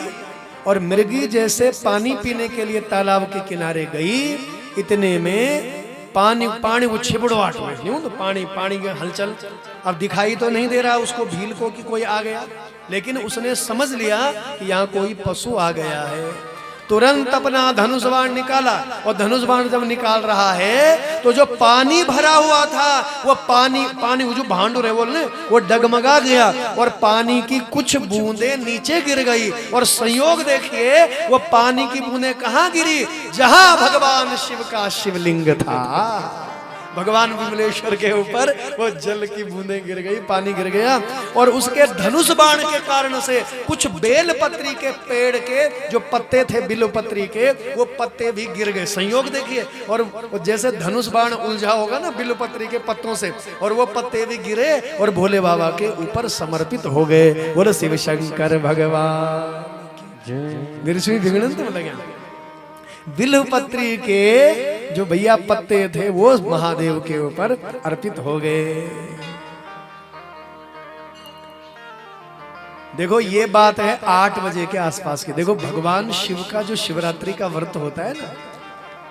और मृगी जैसे पानी पीने के लिए तालाब के किनारे गई, इतने में पानी वो छिबड़वाट हुए, यूं तो पानी के हलचल। अब दिखाई तो नहीं दे रहा उसको, भील को, कि कोई आ गया, लेकिन उसने समझ लिया कि यहाँ कोई पशु आ गया है। तुरंत अपना धनुष बाण निकाला, और धनुष बाण जब निकाल रहा है तो जो पानी भरा हुआ था वो पानी जो भांडूर है बोलने, वो डगमगा गया और पानी की कुछ बूंदें नीचे गिर गई। और संयोग देखिए, वो पानी की बूंदें कहाँ गिरी? जहां भगवान शिव का शिवलिंग था। भगवान विमलेश्वर के ऊपर वो जल की बूंदें गिर गई, पानी गिर गया, और उसके धनुष बाण के कारण से कुछ बेलपत्री के पेड़ के जो पत्ते थे बिल्वपत्री के, वो पत्ते भी गिर गए। संयोग देखिए, और जैसे धनुष बाण उलझा होगा ना बिल्वपत्री के पत्तों से, और वो पत्ते भी गिरे और भोले बाबा के ऊपर समर्पित हो गए। बोलो शिव शंकर भगवान। बिल्वपत्री के जो भैया पत्ते थे वो महादेव के ऊपर अर्पित हो गए। देखो ये बात है 8 बजे के आसपास की। देखो भगवान शिव का जो शिवरात्रि का व्रत होता है ना,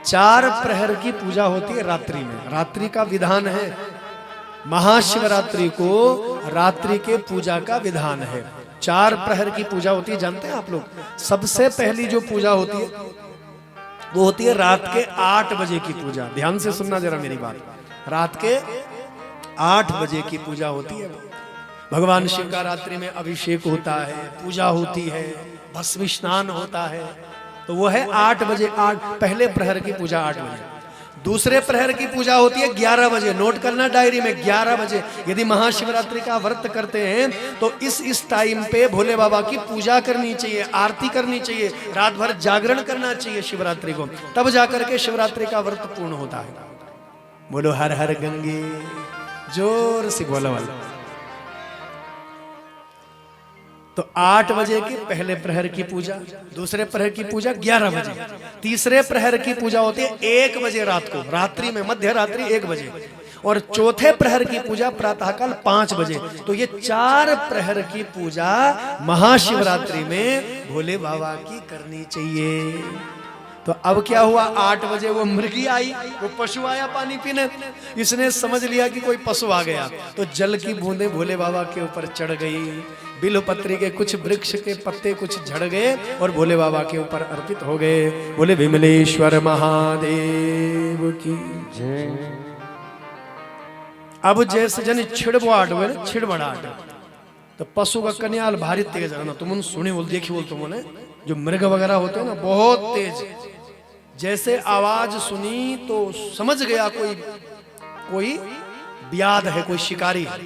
4 प्रहर की पूजा होती है रात्रि में। रात्रि का विधान है, महाशिवरात्रि को रात्रि के पूजा का विधान है। 4 प्रहर की पूजा होती है, जानते हैं आप लोग? सबसे पहली जो पूजा होती है वो होती है रात के 8 बजे की पूजा। ध्यान से सुनना जरा मेरी बात। रात के 8 बजे की पूजा होती है। भगवान शिव का रात्रि में अभिषेक होता है, पूजा होती है, भस्म स्नान होता है। तो वो है 8 बजे। 8 पहले प्रहर की पूजा 8 बजे। दूसरे प्रहर की पूजा होती है 11 बजे। नोट करना डायरी में, 11 बजे। यदि महाशिवरात्रि का व्रत करते हैं तो इस टाइम पे भोले बाबा की पूजा करनी चाहिए, आरती करनी चाहिए, रात भर जागरण करना चाहिए शिवरात्रि को, तब जाकर के शिवरात्रि का व्रत पूर्ण होता है। बोलो हर हर गंगे, जोर से बोलो वाला। तो 8 बजे की पहले प्रहर की पूजा, दूसरे प्रहर की पूजा 11 बजे, तीसरे प्रहर की पूजा होती है 1 बजे रात को, रात्रि में, मध्य रात्रि 1 बजे, और चौथे प्रहर की पूजा प्रातःकाल 5 बजे। तो ये 4 प्रहर की पूजा महाशिवरात्रि में भोले बाबा की करनी चाहिए। तो अब क्या हुआ, 8 बजे वो मृगी आई, वो पशु आया पानी पीने। इसने समझ लिया कि कोई पशु आ गया, तो जल की बूंदें भोले बाबा के ऊपर चढ़ गई। बिल्वपत्री के कुछ वृक्ष के पत्ते कुछ झड़ गए और भोले बाबा के ऊपर अर्पित हो गए। बोले विमलेश्वर महादेव की जय। अब जैसे जन छिड़बुआट हुए ना, छिड़बड़ाहट, तो पशु का कन्याल भारी तेज है ना। तुम सुने बोल, देखी बोल, तुमने जो मृग वगैरह होते हैं ना, बहुत तेज। जैसे आवाज सुनी तो समझ गया कोई व्याध है, कोई शिकारी है।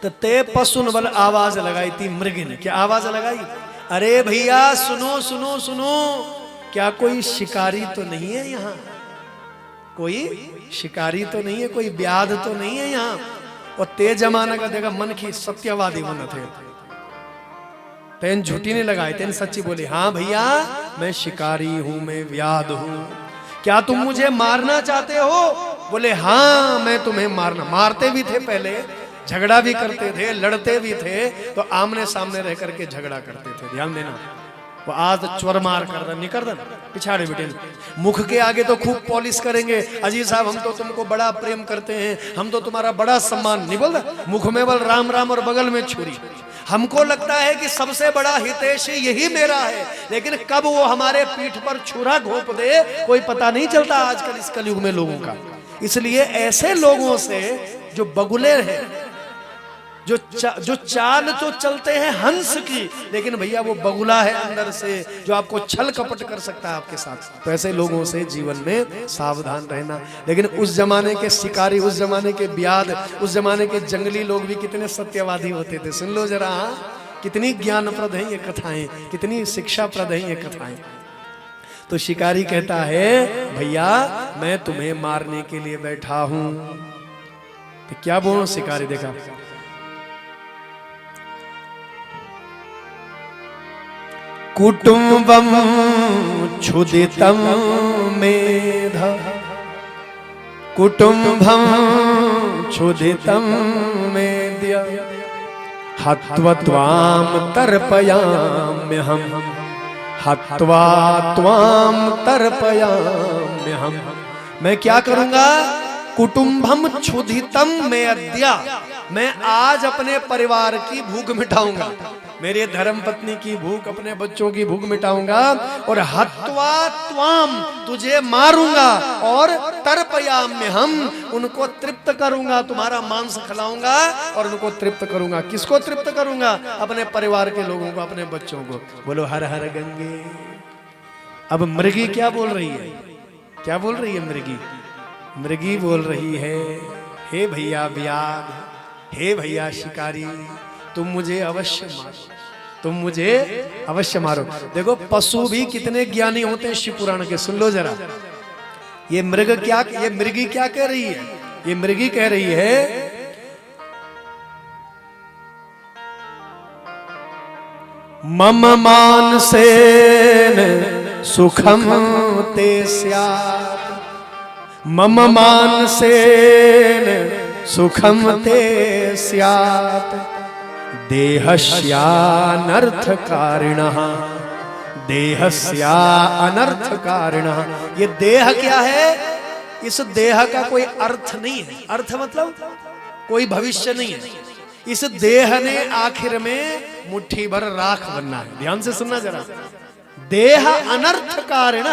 तो ते पशु बल आवाज लगाई थी मृग ने। क्या आवाज लगाई? अरे भैया सुनो सुनो सुनो, क्या कोई शिकारी तो नहीं है यहाँ? कोई शिकारी तो नहीं है, कोई व्याध तो नहीं है यहाँ? और ते जमाना का देखा मन की सत्यवादी मन थे, तेन झूठी नहीं लगाए, तेन सच्ची बोली। हाँ भैया मैं शिकारी हूं, मैं व्याध हूं, क्या तुम मुझे मारना चाहते हो? बोले हाँ मैं तुम्हें मारना। मारते भी थे पहले, झगड़ा भी करते थे, लड़ते भी थे, तो आमने सामने रह करके झगड़ा करते थे। ध्यान देना, वो आज चोर मार कर दे, निकर दे पिछाड़े बेटे। मुख के आगे तो खूब पॉलिश करेंगे, अजी साहब हम तो तुमको बड़ा प्रेम करते हैं, हम तो तुम्हारा बड़ा सम्मान, नहीं बोल रहा, मुख में बोल राम राम और बगल में छुरी। हमको लगता है कि सबसे बड़ा हितैषी यही मेरा है, लेकिन कब वो हमारे पीठ पर छुरा घोंप दे कोई पता नहीं चलता आजकल इस कलयुग में लोगों का। इसलिए ऐसे लोगों से जो बगुले हैं, जो चाल तो चलते हैं हंस की, लेकिन भैया वो बगुला है अंदर से, जो आपको छल कपट कर सकता है आपके साथ। तो ऐसे लोगों से जीवन में सावधान रहना। लेकिन उस जमाने के शिकारी, उस जमाने के व्याध, उस जमाने के जंगली लोग भी कितने सत्यवादी होते थे। सुन लो जरा, कितनी ज्ञानप्रद है ये कथाएं, कितनी शिक्षाप्रद है ये कथाएं। तो शिकारी कहता है भैया मैं तुम्हें मारने के लिए बैठा हूं। तो क्या बोलो शिकारी, देखा कुटुंबम क्षुदितम मेध, कुटुंबम क्षुदितम मेद्य, हत्वा त्वाम तर्पयाम्यहम्, हत्वा त्वाम तर्पयाम्यहम्। मैं क्या करूंगा? कुटुंबम क्षुधितम मेद्य, मैं आज अपने परिवार की भूख मिटाऊंगा, मेरे धर्म पत्नी की भूख, अपने बच्चों की भूख मिटाऊंगा, और हत्वा त्वाम तुझे मारूंगा, और तर्पयाम्यहम् उनको तृप्त करूंगा, तुम्हारा मांस खिलाऊंगा और उनको तृप्त करूंगा। किसको तृप्त करूंगा? अपने परिवार के लोगों को, अपने बच्चों को। बोलो हर हर गंगे। अब मृगी क्या बोल रही है? क्या बोल रही है मृगी? मृगी बोल रही है हे भैया व्याध, हे भैया शिकारी, तुम मुझे अवश्य मारो, तुम मुझे अवश्य मारो। देखो पशु भी कितने ज्ञानी होते हैं शिव पुराण के, सुन लो जरा। ये मृगी क्या कह रही है? ये मृगी कह रही है मम मानसेन सुखम ते स्यात्, मम मानसेन सुखम ते स्यात्, देहस्यानर्थकारिणः, देहस्या अनर्थकारिणः। ये देह क्या है? इस देह का कोई अर्थ नहीं है। अर्थ मतलब कोई भविष्य नहीं है। इस देह ने आखिर में मुट्ठी भर राख बनना है। ध्यान से सुनना जरा, देह अनर्थ कारण,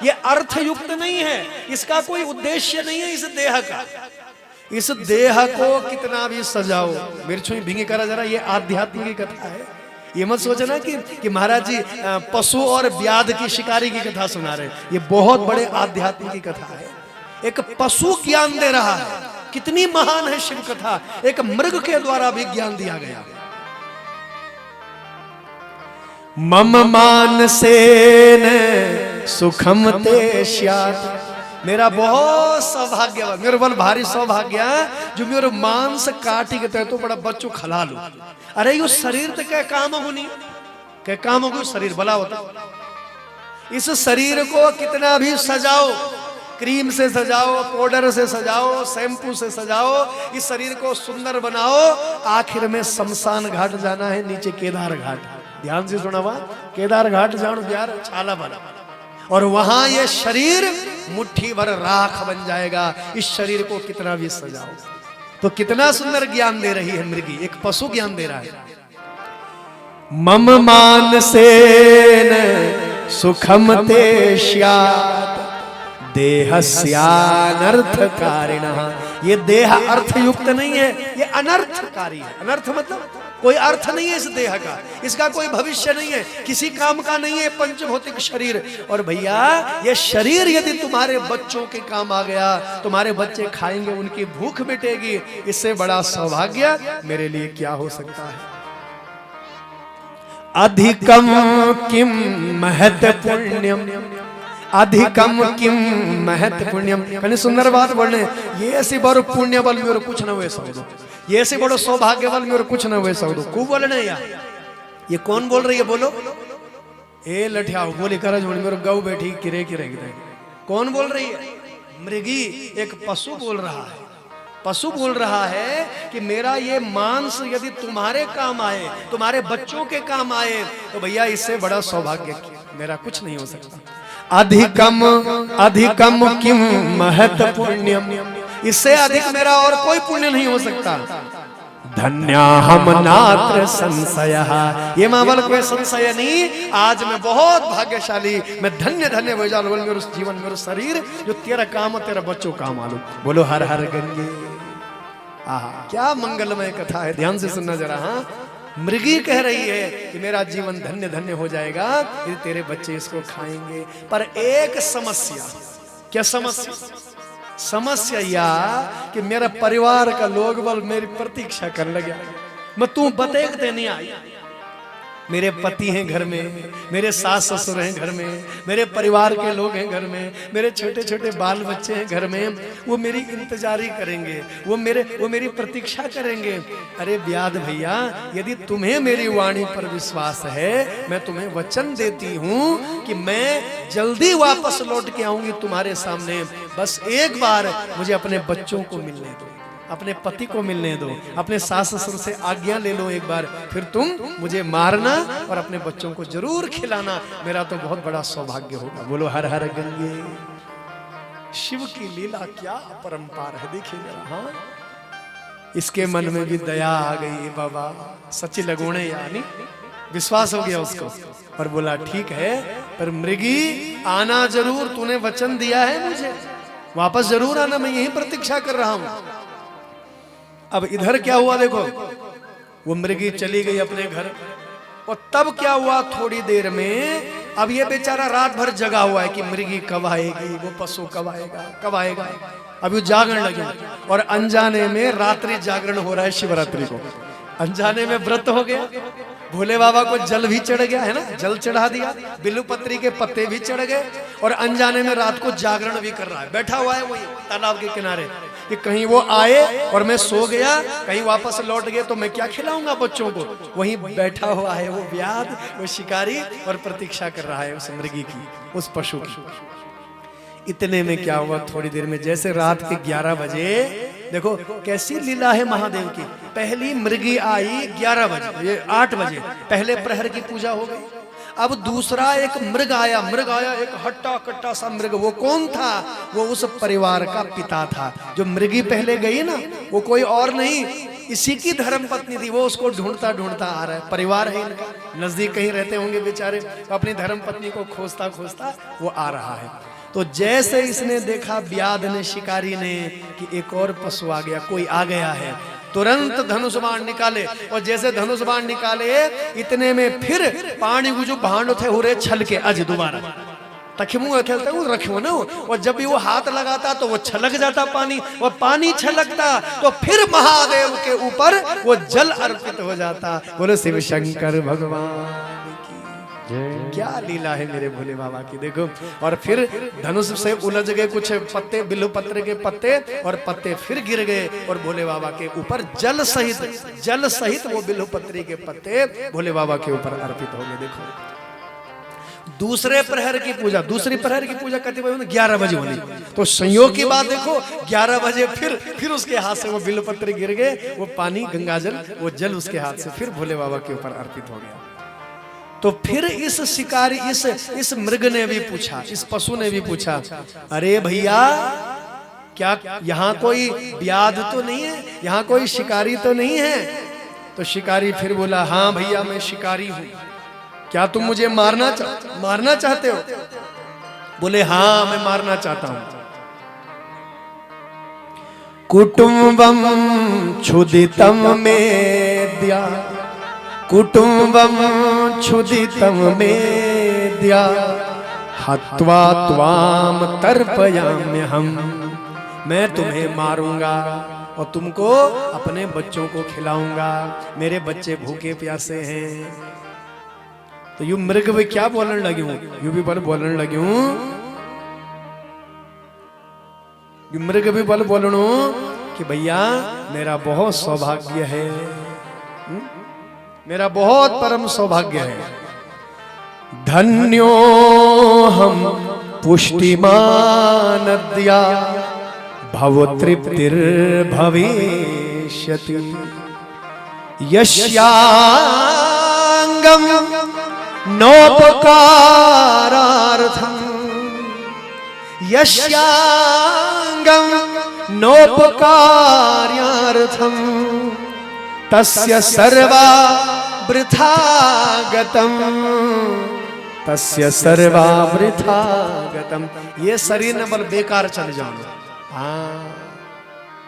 ये अर्थ युक्त नहीं है, इसका कोई उद्देश्य नहीं है इस देह का। इस देह को कितना भी सजाओ, मिर्चू भिंगी करा जरा, ये आध्यात्मिक की कथा है। ये मत सोचना कि महाराज जी पशु और व्याध की शिकारी की कथा सुना रहे, ये बहुत बड़े आध्यात्मिक की कथा है। एक पशु ज्ञान दे रहा है, कितनी महान है शिव कथा। एक मृग के द्वारा भी ज्ञान दिया गया। मम मानसेन सुखम ते स्यात्, मेरा बहुत सौभाग्य, मेरे बल भारी सौभाग्य जो मेरे मांस काटी के तय तो बड़ा बच्चों खला लो। अरे यो शरीर तो क्या काम होनी, क्या काम हो शरीर भला होता। इस शरीर को कितना भी सजाओ, क्रीम से सजाओ, पाउडर से सजाओ, शैम्पू से सजाओ, इस शरीर को सुंदर बनाओ, आखिर में शमशान घाट जाना है, नीचे केदार घाट। ध्यान से सुना हुआ, केदार घाट जाओ यार, छाला बना, और वहां ये शरीर मुट्ठी भर राख बन जाएगा। इस शरीर को कितना भी सजाओ। तो कितना सुंदर ज्ञान दे रही है मृगी, एक पशु ज्ञान दे रहा है। मम मानसेन सुखम ते स्यात् देहस्यानर्थकारिणः, ये देह अर्थ युक्त नहीं है, ये अनर्थकारी है। अनर्थ मतलब कोई अर्थ नहीं है इस देह का, इसका कोई भविष्य नहीं है, किसी काम का नहीं है पंचभौतिक शरीर। और भैया ये शरीर यदि तुम्हारे बच्चों के काम आ गया, तुम्हारे बच्चे खाएंगे, उनकी भूख मिटेगी, इससे बड़ा सौभाग्य मेरे लिए क्या हो सकता है। अधिकम किम महत पुण्यम, अधिकम किम महत पुण्यम, कहीं सुंदर बात बोलने, ये ऐसी बड़ो पुण्य बल मेरे कुछ न हुए सौदो, ये ऐसे बड़ो सौभाग्य बल मेरे कुछ न हुए सौदो। खूब बोलने यार, ये कौन बोल रही है बोलो? ए लठिया बोली कर मेरे गौ बैठी किरे किरे किरे, कौन बोल रही है? मृगी, एक पशु बोल रहा है। पशु बोल रहा है कि मेरा ये मांस यदि तुम्हारे काम आए, तुम्हारे बच्चों के काम आए, तो भैया इससे बड़ा सौभाग्य मेरा कुछ नहीं हो सकता। अधिकम अधिकम किम महत पुण्यम, इससे अधिक मेरा और कोई पुण्य नहीं हो सकता। धन्या हम नात्र संशय, ये मामल कोई संशय नहीं, आज मैं बहुत भाग्यशाली, मैं धन्य धन्य हो जाऊं मेरे जीवन, मेरे शरीर जो तेरा काम तेरा बच्चों काम आलू। बोलो हर हर गंगे। आहा, क्या मंगलमय कथा है, ध्यान से सुनना जरा। हाँ, मृगी कह रही है कि मेरा जीवन धन्य धन्य हो जाएगा यदि तेरे बच्चे इसको खाएंगे। पर एक समस्या, क्या समस्या? समस्या यह कि मेरा परिवार का लोग बल मेरी प्रतीक्षा करने लगे, मैं तू बतेकते नहीं आई। मेरे पति हैं घर में, मेरे सास ससुर हैं घर में, मेरे परिवार के लोग हैं घर में, मेरे छोटे छोटे बाल बच्चे हैं घर में, वो मेरी इंतजारी करेंगे, वो मेरी प्रतीक्षा करेंगे। अरे व्याध भैया, यदि तुम्हें मेरी वाणी पर विश्वास है, मैं तुम्हें वचन देती हूँ कि मैं जल्दी वापस लौट के आऊंगी तुम्हारे सामने। बस एक बार मुझे अपने बच्चों को मिलने दो, अपने पति को मिलने दो, अपने सास ससुर से आज्ञा ले लो एक बार, फिर तुम मुझे मारना और अपने बच्चों को जरूर खिलाना, मेरा तो बहुत बड़ा सौभाग्य होगा। बोलो हर हर गंगे। शिव की लीला क्या अपरंपार है, देखिए जरा। हाँ, इसके मन में भी दया आ गई, बाबा सच्ची लगोणे, यानी विश्वास हो गया उसको, और बोला ठीक है, पर मृगी आना जरूर, तूने वचन दिया है मुझे, वापस जरूर आना, मैं यही प्रतीक्षा कर रहा हूं। अब इधर क्या हुआ देखो, वो मृगी चली गई अपने घर, और तब क्या हुआ थोड़ी देर में, अब ये बेचारा रात भर जगा हुआ है कि मृगी कब आएगी, वो पशु कब आएगा, कब आएगा। अब वो जागरण लगे, और अनजाने में रात्रि जागरण हो रहा है, शिवरात्रि को अनजाने में व्रत हो गया। भोले बाबा को जल भी चढ़ गया है ना, जल चढ़ा दिया, बिल्लू पत्री के पत्ते भी चढ़ गए, और अनजाने में रात को जागरण भी कर रहा है, बैठा हुआ है वही तालाब के किनारे कि कहीं वो आए और मैं सो गया, कहीं वापस लौट गए तो मैं क्या खिलाऊंगा बच्चों को। वहीं बैठा हुआ है वो व्याध, वो शिकारी, और प्रतीक्षा कर रहा है उस मृगी की, उस पशु की। इतने में क्या हुआ, थोड़ी देर में जैसे रात के 11 बजे, देखो कैसी लीला है महादेव की। पहली मृगी आई 11 बजे, ये 8 बजे पहले प्रहर की पूजा हो गई। अब दूसरा एक मृग आया एक हट्टा कट्टा सा मृग। वो कौन था? वो उस परिवार का पिता था। जो मृगी पहले गई ना, वो कोई और नहीं, इसी की धर्म पत्नी थी, वो उसको ढूंढता ढूंढता आ रहा है। परिवार है इनका, नजदीक कहीं रहते होंगे बेचारे, तो अपनी धर्म पत्नी को खोजता खोजता वो आ रहा है। तो जैसे इसने देखा व्याध ने, शिकारी ने, कि एक और पशु आ गया, कोई आ गया है, तुरंत धनुष बाण निकाले। और जैसे धनुष बाण निकाले, इतने में फिर पानी को जो भांड थे हुरे छल के अज दोबारा तखमू खेलते वो रखो ना। और जब भी वो हाथ लगाता तो वो छलक जाता पानी, और पानी छलकता तो फिर महादेव के ऊपर वो जल अर्पित हो जाता। बोले शिव शंकर भगवान की क्या लीला है मेरे भोले बाबा की। देखो, और फिर धनुष से उलझ गए कुछ पत्ते, बिल्व पत्र के पत्ते, और पत्ते फिर गिर गए और भोले बाबा के ऊपर जल सहित वो बिल्व पत्री के पत्ते भोले बाबा के ऊपर अर्पित हो गए। देखो, दूसरी प्रहर की पूजा करते हुए 11 बजे होनी। तो संयोग की बात देखो, 11 बजे फिर उसके हाथ से वो बिल्व पत्र गिर गए, वो पानी गंगाजल, वो जल उसके हाथ से फिर भोले बाबा के ऊपर अर्पित हो गया। तो फिर इस शिकारी, इस मृग ने भी पूछा, इस पशु ने भी पूछा, अरे भैया क्या यहाँ कोई व्याध तो नहीं है, यहाँ कोई शिकारी तो नहीं है? तो शिकारी फिर बोला, हाँ भैया मैं शिकारी हूँ, क्या तुम मुझे मारना चाहते हो? बोले हाँ मैं मारना चाहता हूं। कुटुंबम क्षुदितम मेद्या, कुटुंबम क्षुदितम मेद्या, हत्वा त्वाम तर्पयाम्यहम्, मैं तुम्हें मारूंगा और तुमको अपने बच्चों को खिलाऊंगा, मेरे बच्चे भूखे प्यासे हैं। तो यू मृग भी क्या बोलने लगी हूं, यू भी बोलने लगी हूं, यू मृग भी बोलनो कि भैया मेरा बहुत सौभाग्य है, मेरा बहुत परम सौभाग्य है। धन्यो हम पुष्टिमानद्या भव तृप्तिर भविष्यति, यस्याङ्गम नोपकारार्थं, यस्याङ्गं नोपकार्यार्थं, तस्य सर्वा वृथा गतम्, तस्य सर्वा वृथा गतम्। ये शरीर ने बल बेकार चल जाओ, हाँ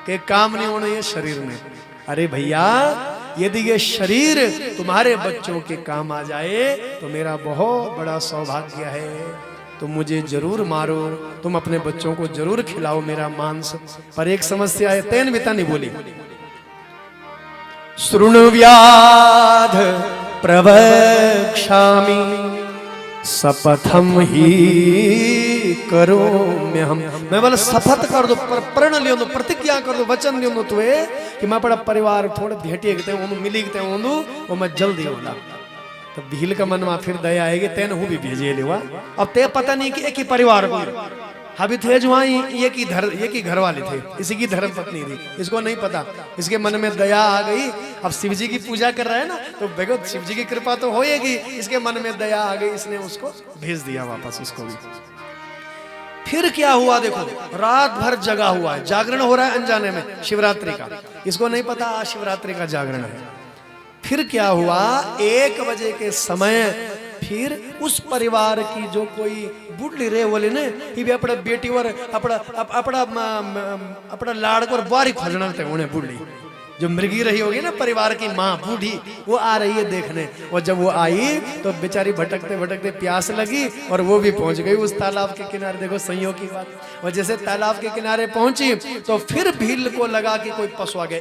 के काम नहीं होने ये शरीर में। अरे भैया यदि ये शरीर तुम्हारे बच्चों के काम आ जाए तो मेरा बहुत बड़ा सौभाग्य है। तुम मुझे जरूर मारो, तुम अपने बच्चों को जरूर खिलाओ मेरा मांस। पर एक समस्या है, तेन बिता नहीं बोली। शृणुव्याध प्रवक्ष्यामि शपथम ही करोम्यहम्, मैं बोला शपथ कर दो, प्रण लियो दो, प्रतिज्ञा कर दो, वचन लियो दो तुए कि मैं बड़ा परिवार थोड़े भेटिए गते ओनु मिली गते ओनु वो मैं जल्दी होला। तो भील का मन में फिर दया आएगी, तेन हूँ भी भेजे लेवा। अब ते पता नहीं कि एक ही परिवार को अभी थे जो ये की घर वाले थे, इसी की धर्म पत्नी थी, इसको नहीं पता। इसके मन में दया आ गई, अब शिव जी की पूजा कर रहा है ना, तो भगवत शिव जी की कृपा तो होएगी। इसके मन में दया आ गई, इसने उसको भेज दिया वापस उसको भी। फिर क्या हुआ देखो, रात भर जगा हुआ है, जागरण हो रहा है अनजाने में शिवरात्रि का, इसको नहीं पता आज शिवरात्रि का जागरण है। फिर क्या हुआ, 1 बजे के समय फिर उस परिवार की जो कोई बुढ़ी रे बोले ने भी अपना बेटी और अपना लाड़ को बारी खोजना उन्हें बुढ़ी जो मृगी रही होगी ना परिवार की माँ बूढ़ी, वो आ रही है देखने। और जब वो आई तो बेचारी भटकते भटकते प्यास लगी और वो भी पहुंच गई उस तालाब के किनारे। देखो संयोग की बात। और जैसे तालाब के किनारे पहुंची तो फिर भील को लगा कि कोई पशु आ गया।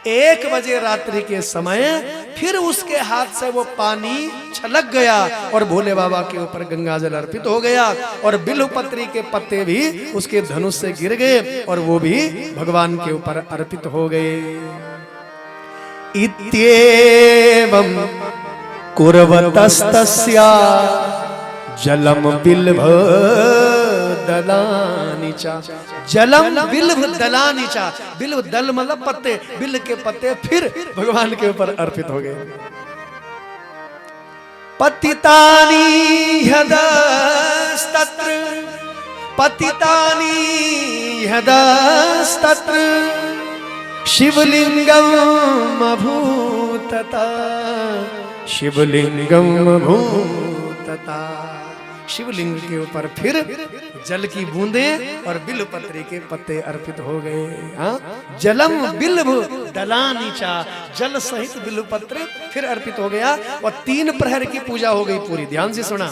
1 बजे रात्रि के समय फिर उसके हाथ से वो पानी छलक गया और भोले बाबा के ऊपर गंगाजल अर्पित हो गया और बिल्व पत्री के पत्ते भी उसके धनुष से गिर गए और वो भी भगवान के ऊपर अर्पित हो गए। इत्येवं कुर्वतस्तस्या जलम बिल्व दलानि च, जलम बिल्व दलानि च, बिल्व दल मतलब पत्ते, बिल्व के पत्ते फिर भगवान के ऊपर अर्पित हो गए। पतितानि ह्यदस्तत्र, पतितानि ह्यदस्तत्र शिवलिंगम अभूतता, शिवलिंगम अभूतता। शिवलिंग के ऊपर फिर जल की बूंदें और बिल्वपत्री के पत्ते अर्पित हो गए। हाँ, जलम बिल्व दलानीचा, जल सहित बिल्वपत्र फिर अर्पित हो गया और 3 प्रहर की पूजा हो गई पूरी। ध्यान से सुना,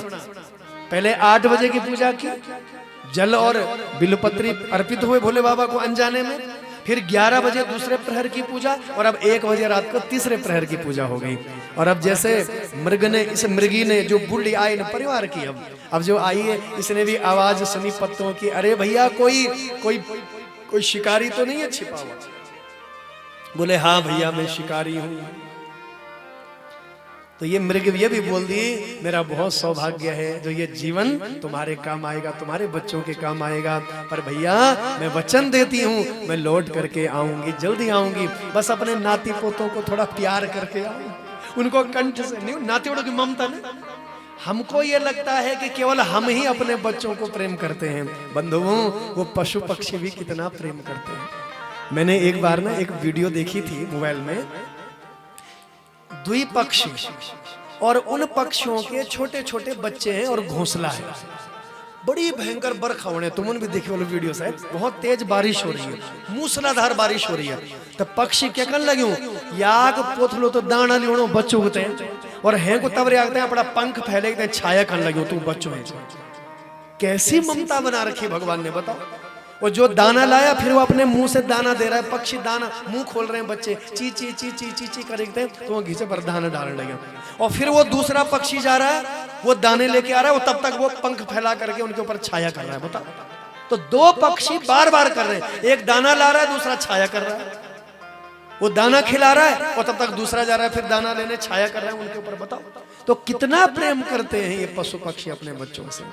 पहले 8 बजे की पूजा की, जल और बिल्वपत्री अर्पित हुए भोले बाबा को अनजाने में। फिर 11 बजे दूसरे प्रहर की पूजा और अब 1 बजे रात को तीसरे प्रहर की पूजा हो गई। और अब जैसे इस मृगी ने जो बुढ़ी आई ना परिवार की, अब जो आई है इसने भी आवाज सुनी पत्तों की, अरे भैया कोई शिकारी तो नहीं है छिपा हुआ? बोले हाँ भैया मैं शिकारी हूं। तो ये मृग ये भी बोल दी, मेरा बहुत सौभाग्य है जो ये जीवन तुम्हारे काम आएगा, तुम्हारे बच्चों के काम आएगा। पर भैया मैं वचन देती हूँ मैं लौट करके आऊंगी, जल्दी आऊंगी। बस अपने नाती पोतों को थोड़ा प्यार करके आऊंगी, उनको कंठ से नहीं, नातीओं की ममता नहीं। हमको ये लगता है कि केवल हम ही अपने बच्चों को प्रेम करते हैं, बंधुओं वो पशु पक्षी भी कितना प्रेम करते हैं। मैंने एक बार ना एक वीडियो देखी थी मोबाइल में, 2 पक्षी और उन पक्षियों के छोटे छोटे बच्चे हैं और घोंसला है, बड़ी भयंकर बरखा होने, तुमने भी देखे वाले वीडियो शायद, बहुत तेज बारिश हो रही है, मूसलाधार बारिश हो रही है। तो पक्षी क्या कर लगे याग पोथलो तो दाना लियो बच्चों को और हैं को तब आते हैं अपना पंख फैले छाया कर लगे तू बच्चों है। कैसी ममता बना रखी भगवान ने, बताओ। और जो दाना लाया फिर वो अपने मुंह से दाना दे रहा है, पक्षी दाना मुंह खोल रहे हैं, बच्चे ची ची ची ची ची ची करते हैं तो वो घिसे पर दाना डालने लगे। और फिर वो दूसरा पक्षी जा रहा है, वो दाने लेके आ रहा है, वो तब तक वो पंख फैला करके उनके ऊपर छाया कर रहा है, बताओ। तो 2 पक्षी बार बार कर रहे हैं, एक दाना ला रहा है, दूसरा छाया कर रहा है। वो दाना खिला रहा है और तब तक दूसरा जा रहा है, फिर दाना लेने छाया कर रहा है उनके ऊपर, बताओ। तो कितना प्रेम करते हैं ये पशु पक्षी अपने बच्चों से।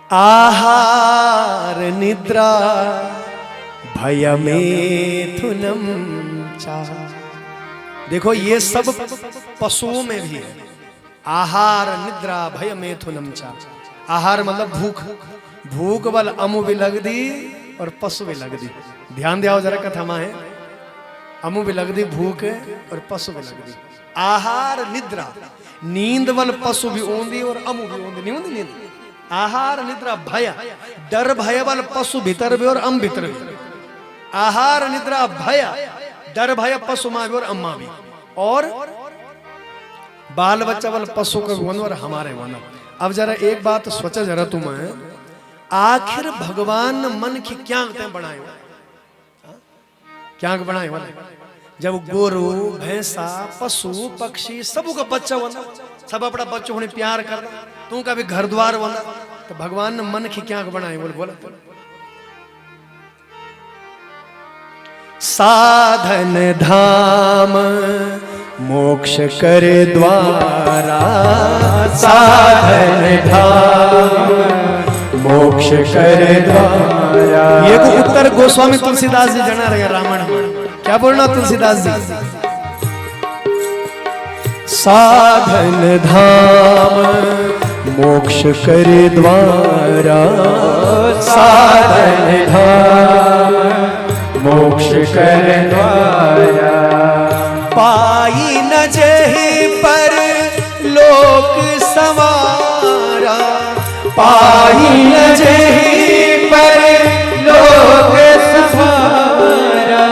आहार निद्रा भयमेथुनम चा। देखो ये सब पशुओं में भी है, आहार निद्रा भयमेथुनम चा। आहार मतलब भूख, भूख बल अमु विलगदी और पशु विलगदी। ध्यान दिया जरा कथा है, अमु विलगदी भूख और पशु विलगदी। आहार निद्रा, नींद बल पशु भी ओंदी और अमु भी ओंदी, नहीं ओंदी नींद। आहार निद्रा भय, डर भय बल पशु भीतर भी और अम भीतर भी। आहार निद्रा भय, डर भय पशु माँ भी और अम्मा भी। और बाल बच्चा बल पशु का वन और हमारे वन। अब जरा एक बात सोचा जरा तुम्हें, आखिर भगवान मन की क्या बनाए, क्या बनाए वाले? जब गोरु भैंसा पशु पक्षी सबू का बच्चा बना, सब अपना बच्चों होने प्यार कर, तू का भी घर द्वार बना, तो भगवान ने मन की क्या बनाए बोल बोला। साधन धाम मोक्ष करे द्वारा, साधन धाम मोक्ष करे द्वारा। ये को उत्तर गोस्वामी तुलसीदास जी जना रहे रामायण में, क्या बोलना तुलसीदास जी? साधन धाम मोक्ष करे द्वारा, साधन धाम मोक्ष करे द्वारा। पाई न जहि पर लोक समारा, पाई न जहि पर लोक समारा।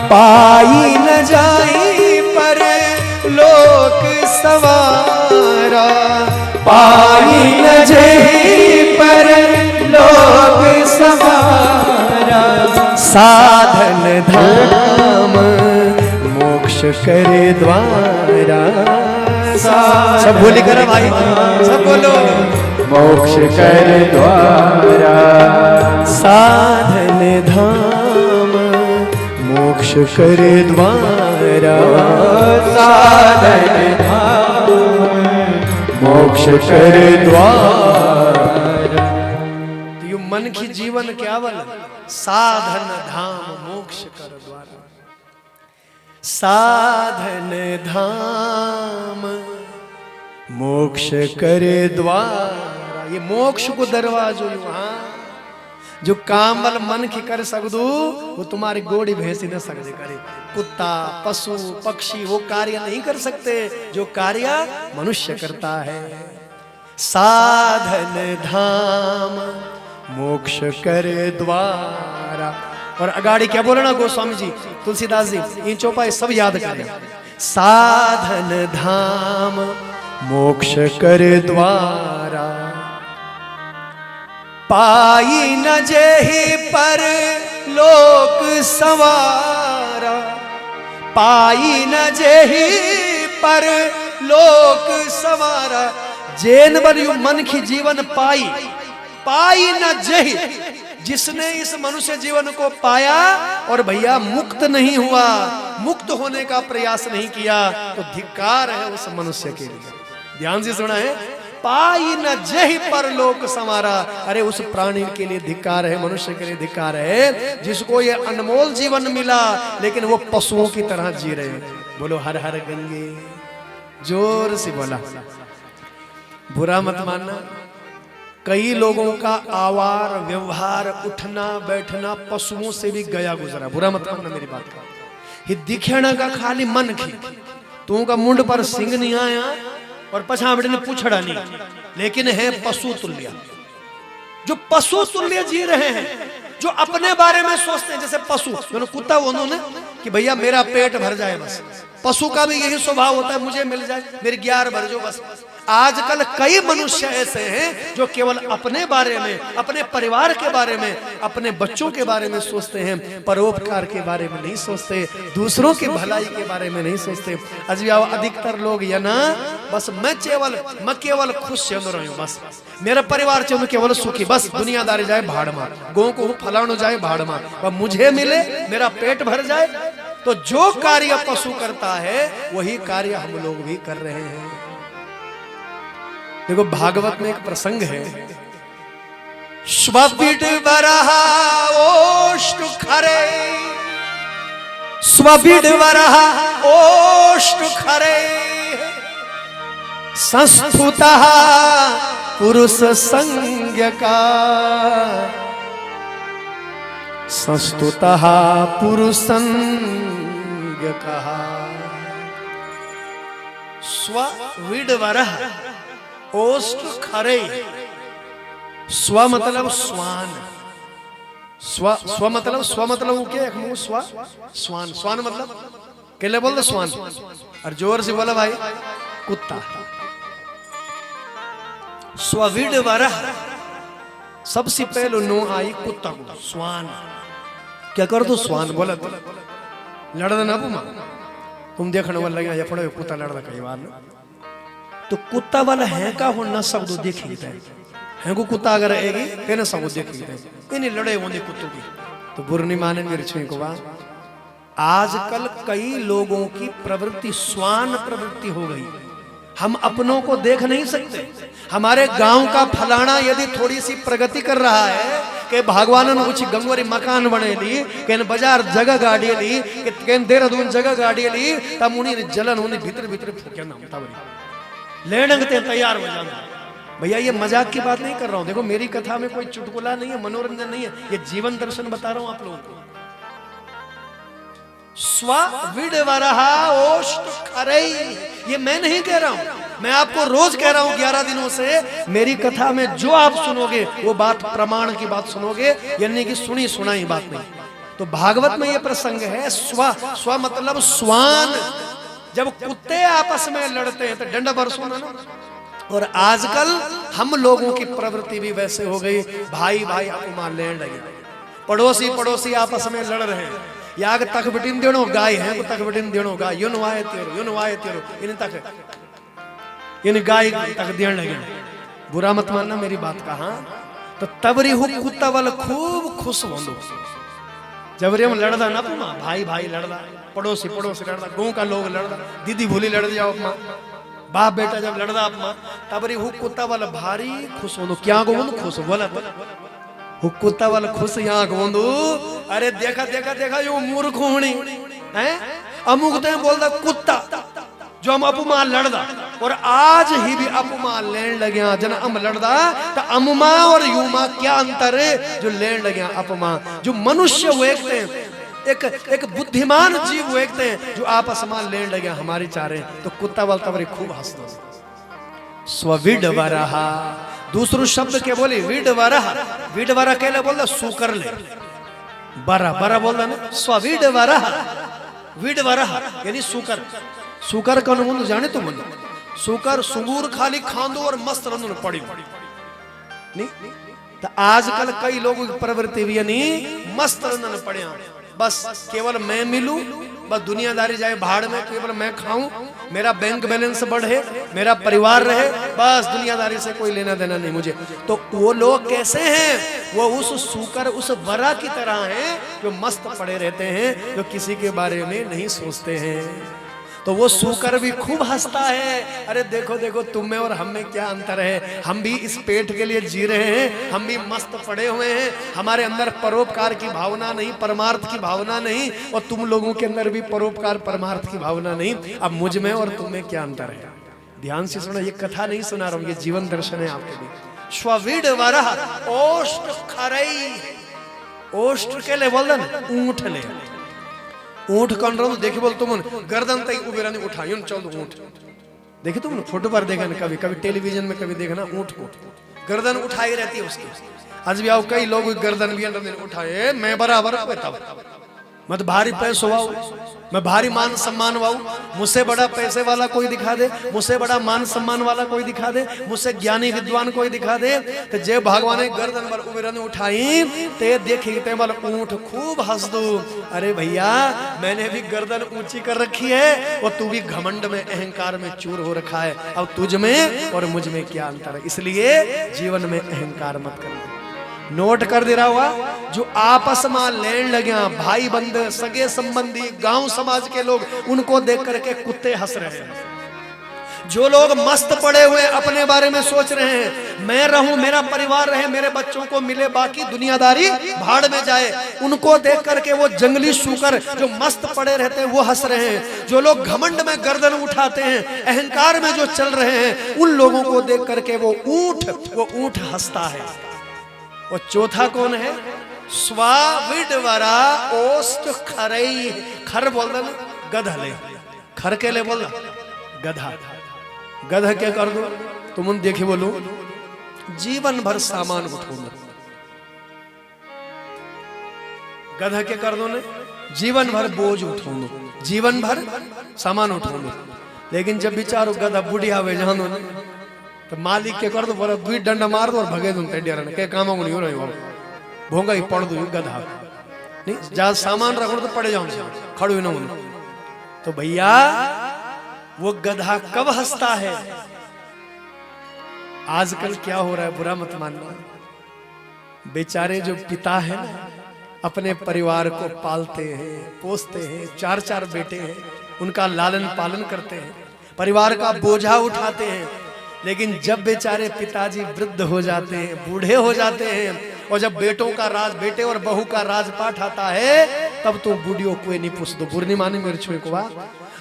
पाई न जाई पर लोक सवारा, पाई न जहि पर लोक सवारा। साधन धाम मोक्ष करे द्वारा, सब बोली करो भाई, सब बोलो। मोक्ष करे द्वारा, साधन धाम मोक्ष करे द्वारा, साधन धाम मोक्ष करे द्वारा। यो मन की जीवन क्या बल, साधन धाम मोक्ष कर द्वारा। साधन धाम मोक्ष करे द्वारा। ये मोक्ष को दरवाजो, हाँ जो काम वाल मन की कर सकदू वो तुम्हारी गोड़ी भैंसी न सकते करे। कुत्ता पशु पक्षी वो कार्य नहीं कर सकते जो कार्य मनुष्य करता है। साधन धाम मोक्ष करे द्वारा। और अगाड़ी क्या बोलना गोस्वामी जी तुलसीदास जी इन चौपाई सब याद करें। साधन धाम मोक्ष करे द्वारा पाई न जेहि पर लोक सवारा। पाई न जेहि पर लोक सवारा। जैन बलियु मन की जीवन पाई। पाई न जेहि जिसने इस मनुष्य जीवन को पाया और भैया मुक्त नहीं हुआ, मुक्त होने का प्रयास नहीं किया तो धिक्कार है उस मनुष्य के लिए। ध्यान से सुना है। पाई न जेहि पर लोक संवारा। अरे उस प्राणी के लिए धिक्कार है, मनुष्य के लिए धिक्कार है जिसको ये अनमोल जीवन मिला लेकिन वो पशुओं की तरह जी रहे। बोलो हर हर गंगे। जोर से बोला। बुरा मत मानना। कई लोगों का आवार व्यवहार उठना बैठना पशुओं से भी गया गुजरा। बुरा मत मानना मेरी बात का। ये दिखेना का खाली मन की तू का मुंड पर सिंह नहीं आया और पछावड़े ने पूछड़ा नहीं, लेकिन है पशु तुल्य। जो पशु तुल्य जी रहे हैं, जो अपने बारे में सोचते हैं जैसे पशु कुत्ता उन्होंने कि भैया मेरा पेट भर जाए बस। पशु का भी यही स्वभाव होता है, मुझे मिल जाए मेरी ग्यार भर जो बस। आजकल कई मनुष्य ऐसे हैं जो केवल अपने बारे में, अपने परिवार के बारे में, अपने बच्चों के बारे में सोचते हैं, परोपकार के बारे में नहीं सोचते, दूसरों की भलाई के बारे में नहीं सोचते। अधिकतर लोग या ना बस मैं केवल खुश चल रहा हूँ, बस मेरा परिवार चल केवल सुखी, बस दुनियादारी जाए भाड़ मार, गौ को फलानो जाए भाड़ मार, अब मुझे मिले मेरा पेट भर जाए। तो जो कार्य पशु करता है वही कार्य हम लोग भी कर रहे हैं। देखो भागवत में एक प्रसंग है। स्वपिट वरहा ओष्ट खरे। स्वपिट वरहा ओष्ट खरे। संस्तुतः पुरुष संज्ञ का। संस्तुतः पुरुष संज्ञ का। स्वविडवरः ओष्ट खरे। स्व मतलब स्वान। स्व मतलब क्या है? स्वान। स्वान मतलब केले बोल दो स्वान। और जोर से बोला भाई कुत्ता। स्वविड वरह सबसे पहले नो आई कुत्ता को स्वान। क्या कर दो स्वान बोला तो लड़ना ना पुमा तुम देखने वाला लगे या पड़े कुत्ता लड़ना कई बार ना। तो कुत्ता वाला है का हो ना सब दो देख लेते हैं को कुत्ता अगर आएगी कहना सब देख लेते हैं इन्हें लड़े होंगे कुत्तों की। तो बुर नहीं माने मेरे छुई को बात। आजकल कई लोगों की प्रवृत्ति स्वान प्रवृत्ति हो गई। हम अपनों को देख नहीं सकते। हमारे गांव का फलाना यदि थोड़ी सी प्रगति कर रहा है कि भगवान ने कुछ गंगोरी मकान बने ली, केन बाजार जगह गाड़ी ली, केन देहरादून जगह गाड़ी ली, तब उन्हीं जलन उन्हीं भीतर भीतर फूके नाम था लेने के तैयार हो जाना। भैया ये मजाक की बात नहीं कर रहा हूं। देखो मेरी कथा में कोई चुटकुला नहीं है, मनोरंजन नहीं है, ये जीवन दर्शन बता रहा हूं आप लोगों को। स्वविडवरहा ओष्ट खरे। ये मैं नहीं कह रहा हूं, मैं आपको रोज कह रहा हूं 11 दिनों से। मेरी कथा में जो आप सुनोगे वो बात प्रमाण की बात सुनोगे, यानी कि सुनी सुनाई बात नहीं। तो भागवत में ये प्रसंग है। स्व मतलब स्वान। जब कुत्ते आपस में लड़ते हैं तो डंडा बरसो ना। और आजकल हम लोगों की प्रवृत्ति भी वैसे हो गई, भाई भाई आपको मार लेने लगे, पड़ोसी आपस में लड़ रहे हैं। याग तक बटिन देनो गाय है को तक बटिन देनो गाय यो नवाए तेरो इन तक इन गाय तक देने लगे। बुरा मत मानना मेरी बात का। हाँ तो तबरी हो कुत्ता वाला खूब खुश होंदो जब रे हम लड़दा ना पुमा भाई भाई लड़दा, पड़ोसी लड़दा, गांव का लोग लड़दा, दीदी भूली लड़ जाओ अपना, बाप बेटा जब लड़दा अपना तबरी हो कुत्ता वाला भारी खुश होंदो। क्या को खुश बोला कुत्ता वाला खुश यहाँ गोंदू। अरे देखा यो मूर्ख होनी है। अमुक तो बोलता कुत्ता जो हम अपू मां लड़दा और आज ही भी अपमा लेन लग्या जन अम लड़दा तो अमुमा और युमा क्या अंतर है जो लेन लग्या अपमा। जो मनुष्य वेखते हैं एक बुद्धिमान जीव वेखते हैं जो आपस में लेन लग्या हमारी चारे तो कुत्ता वाल तवरे खूब हंस दो। स्विड वरहा दूसरो शब्द के बोले विड वरहा कहले बोलता सुकर ले बरा बरा बोलता ना स्विड वरहा यानी सुकर का मुंद जाने तो मुंद सुकर सुंगूर खाली खांदो और मस्त रंदो पड़ी नहीं तो आजकल कई लोगों की प्रवृत्ति भी यानी मस्त रंदन पड़े बस केवल मैं मिलूं बस दुनियादारी जाए भाड़ में केवल मैं खाऊं मेरा बैंक बैलेंस बढ़े मेरा परिवार रहे बस दुनियादारी से कोई लेना देना नहीं मुझे। तो वो लोग कैसे हैं वो उस सूकर उस वरा की तरह हैं जो मस्त पड़े रहते हैं जो किसी के बारे में नहीं सोचते हैं। तो वो सूकर भी खूब हंसता है अरे देखो देखो तुम में और हम में क्या अंतर है हम भी इस पेट के लिए जी रहे हैं हम भी मस्त पड़े हुए हैं हमारे अंदर परोपकार की भावना नहीं परमार्थ की भावना नहीं और तुम लोगों के अंदर भी परोपकार परमार्थ की भावना नहीं। अब मुझ में और तुम में क्या अंतर है ध्यान से सुना ये कथा नहीं सुना रहा हूं ये जीवन दर्शन है आपके लिए। श्वविड वरह ओष्ट खरई ओष्ट के ले बोल ऊंट ले ऊंट कौन रहा देखे बोल तुम गर्दन तक उबेरा नहीं उठा यूं चल ऊंट देखे तुम फोटो पर देखा ना कभी कभी टेलीविजन में कभी देखा ना ऊंट को गर्दन उठाई रहती है उसकी। आज भी आओ कई लोग गर्दन भी उठाए मैं बराबर मत भारी पैसो वाऊ मैं भारी मान सम्मान वाऊ मुझसे बड़ा पैसे वाला कोई दिखा दे मुझसे बड़ा मान सम्मान वाला कोई दिखा दे मुझसे ज्ञानी विद्वान कोई दिखा दे तो जे भगवान ने गर्दन पर उबेरन उठाई ते देखी ते वाला ऊंट खूब हंस दू अरे भैया मैंने भी गर्दन ऊंची कर रखी है और तू भी घमंड में अहंकार में चूर हो रखा है अब तुझ में और मुझ में क्या अंतर है। इसलिए जीवन में अहंकार मत करना। नोट कर दे रहा हुआ जो आपस में लेन लगे भाई बंद सगे संबंधी गांव समाज के लोग उनको देख करके कुत्ते हंस रहे हैं। जो लोग मस्त पड़े हुए अपने बारे में सोच रहे हैं मैं रहूं मेरा परिवार रहे मेरे बच्चों को मिले बाकी दुनियादारी भाड़ में जाए उनको देख करके वो जंगली शूकर जो मस्त पड़े रहते हैं वो हंस रहे हैं। जो लोग घमंड में गर्दन उठाते हैं अहंकार में जो चल रहे हैं उन लोगों को देख करके वो ऊंट हंसता है। और चौथा कौन है स्वाविडवरा ओष्ट खरई खर बोल ना गधा ले खर के ले बोल गधा गधा क्या कर दो तुम देखे बोलो जीवन भर सामान उठो गधा क्या कर दो ने जीवन भर बोझ उठो जीवन भर सामान उठो लेकिन जब बेचारो गधा बुढ़िया हुए जहां दो तो मालिक के कर दो बोला दुई डंडा मार दो और भगे दो के काम नहीं हो रही हो भोंगा ही पड़ दो गधा नहीं जहां सामान रखो तो पड़े जाओ खड़ो ना होने। तो भैया वो गधा कब हंसता है आजकल क्या हो रहा है बुरा मत मानना बेचारे जो पिता है ना अपने परिवार को पालते हैं पोसते हैं चार चार बेटे हैं उनका लालन पालन करते हैं परिवार का बोझा उठाते हैं लेकिन जब बेचारे पिताजी वृद्ध हो जाते हैं बूढ़े हो जाते हैं और जब बेटों का राज बेटे और बहू का राजपाट आता है तब तो बूढ़ियों को नहीं पूछ दो बुरी माने मेरे छुए को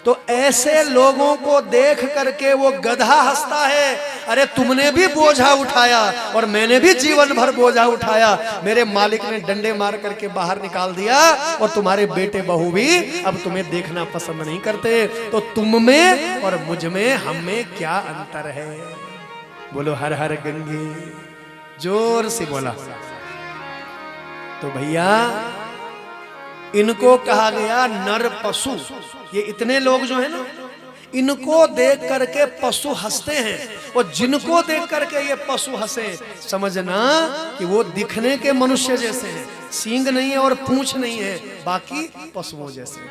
तो ऐसे लोगों को देख करके वो गधा हंसता है अरे तुमने भी बोझा उठाया और मैंने भी जीवन भर बोझा उठाया मेरे मालिक ने डंडे मार करके बाहर निकाल दिया और तुम्हारे बेटे बहू भी अब तुम्हें देखना पसंद नहीं करते तो तुम में और मुझ में हम में क्या अंतर है। बोलो हर हर गंगे जोर से बोला। तो भैया इनको कहा गया नर पशु। ये इतने लोग जो है ना इनको देख करके पशु हंसते हैं और जिनको देख करके ये पशु हंसे समझना कि वो दिखने के मनुष्य जैसे हैं सींग नहीं है और पूंछ नहीं है बाकी पशुओं जैसे।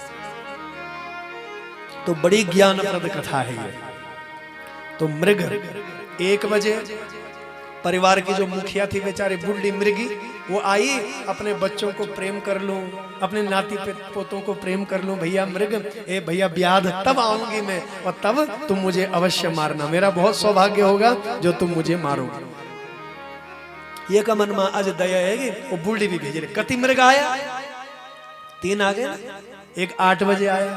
तो बड़ी ज्ञानप्रद कथा है ये। तो मृग 1 बजे परिवार की जो मुखिया थी बेचारी बूढ़ी मृगी वो आई अपने बच्चों को प्रेम कर लूं अपने नाती पोतों को प्रेम कर लूं भैया मृग ए भैया ब्याह तब आऊंगी मैं और तब तुम मुझे अवश्य मारना मेरा बहुत सौभाग्य होगा जो तुम मुझे मारोगे। ये का मन में आज दया है कि वो बूढ़ी भी भेज रहे कति मृग आया 3 आ गए एक 8 बजे आया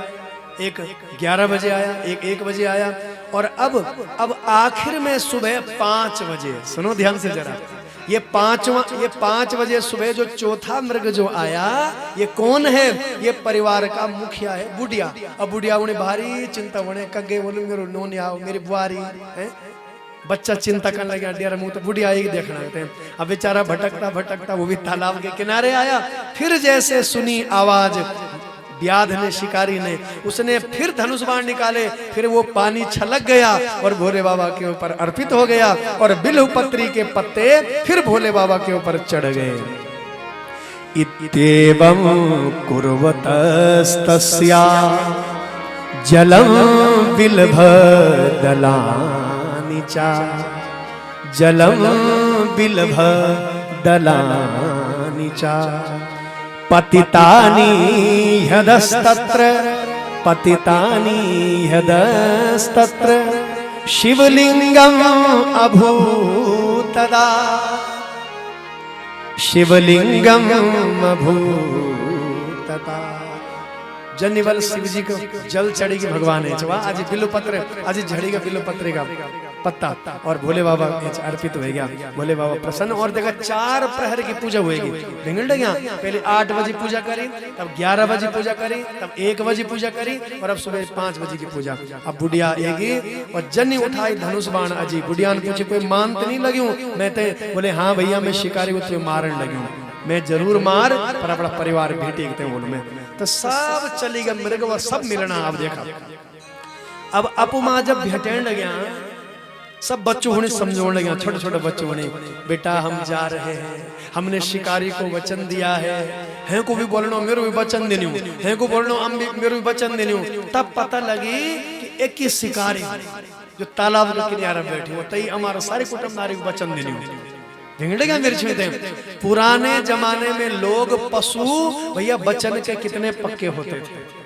एक 11 बजे आया, एक 1 बजे आया, और अब आखिर में सुबह 5 बजे, सुनो ध्यान से जरा, ये 5 बजे सुबह जो चौथा मृग जो आया, ये कौन है? ये परिवार का मुखिया है, बुढ़िया। अब बुढ़िया उन्हें भारी चिंता बने, कगे बोलू मेरे नोन आओ, मेरी बुआरी है। बच्चा चिंता करने लगा, डेरा मुंह तो बुढ़िया ही देखना होते हैं। अब बेचारा भटकता भटकता वो भी तालाब के किनारे आया। फिर जैसे सुनी आवाज व्याध ने, शिकारी ने, उसने फिर धनुष बाण निकाले, फिर वो पानी छलक गया और भोले बाबा के ऊपर अर्पित हो गया, और बिल्व पत्री के पत्ते फिर भोले बाबा के ऊपर चढ़ गए। इत्येवं कुर्वतस्तस्या जलं बिलभदलानि च, जलं बिलभदलानि च, पतितानि ह्यदस्तत्र, पतितानि ह्यदस्तत्र, शिवलिंगम अभूतदा, शिवलिंगम अभूतदा। जन्निवल शिव जी को जल चढ़ेगी भगवान है, आज बिल्व पत्र, आज झड़ेगा बिल्व पत्र का पत्ता, और भोले बाबा अर्पित हो गया। भोले बाबा प्रसन्न, और देखा 4 प्रहर की पूजा होगी। पहले 8 बजे पूजा करी, तब 11 बजे पूजा करी, तब 1 बजे पूजा करी, और अब सुबह 5 बजे की पूजा। अब बुढ़िया आएगी और जन्नी उठाई धनुष बाण अजी। बुढ़िया ने पूछे कोई मान तो नहीं लगी? मैं ते बोले हाँ भैया, मैं शिकारी को मारन लगी हूँ, मैं जरूर मार, पर अपना परिवार भेटी बोल में। तो सब चली गए मृग, सब मिलना। अब देखा, अब अपमा जब भेटने लगे, सब बच्चों ने समझोने लगे, छोटे छोटे बच्चों ने, बेटा हम जा रहे हैं, हमने शिकारी को वचन दिया है को भी बोलना मेरे भी वचन देनी हूँ, है को बोलना हम भी मेरे भी वचन देनी हूँ। तब पता लगी कि एक ही शिकारी जो तालाब के किनारे बैठे हो, तई हमारा सारे कुटुंबदारी को वचन देनी हूँ। पुराने जमाने में लोग पशु भैया वचन के कितने पक्के होते थे।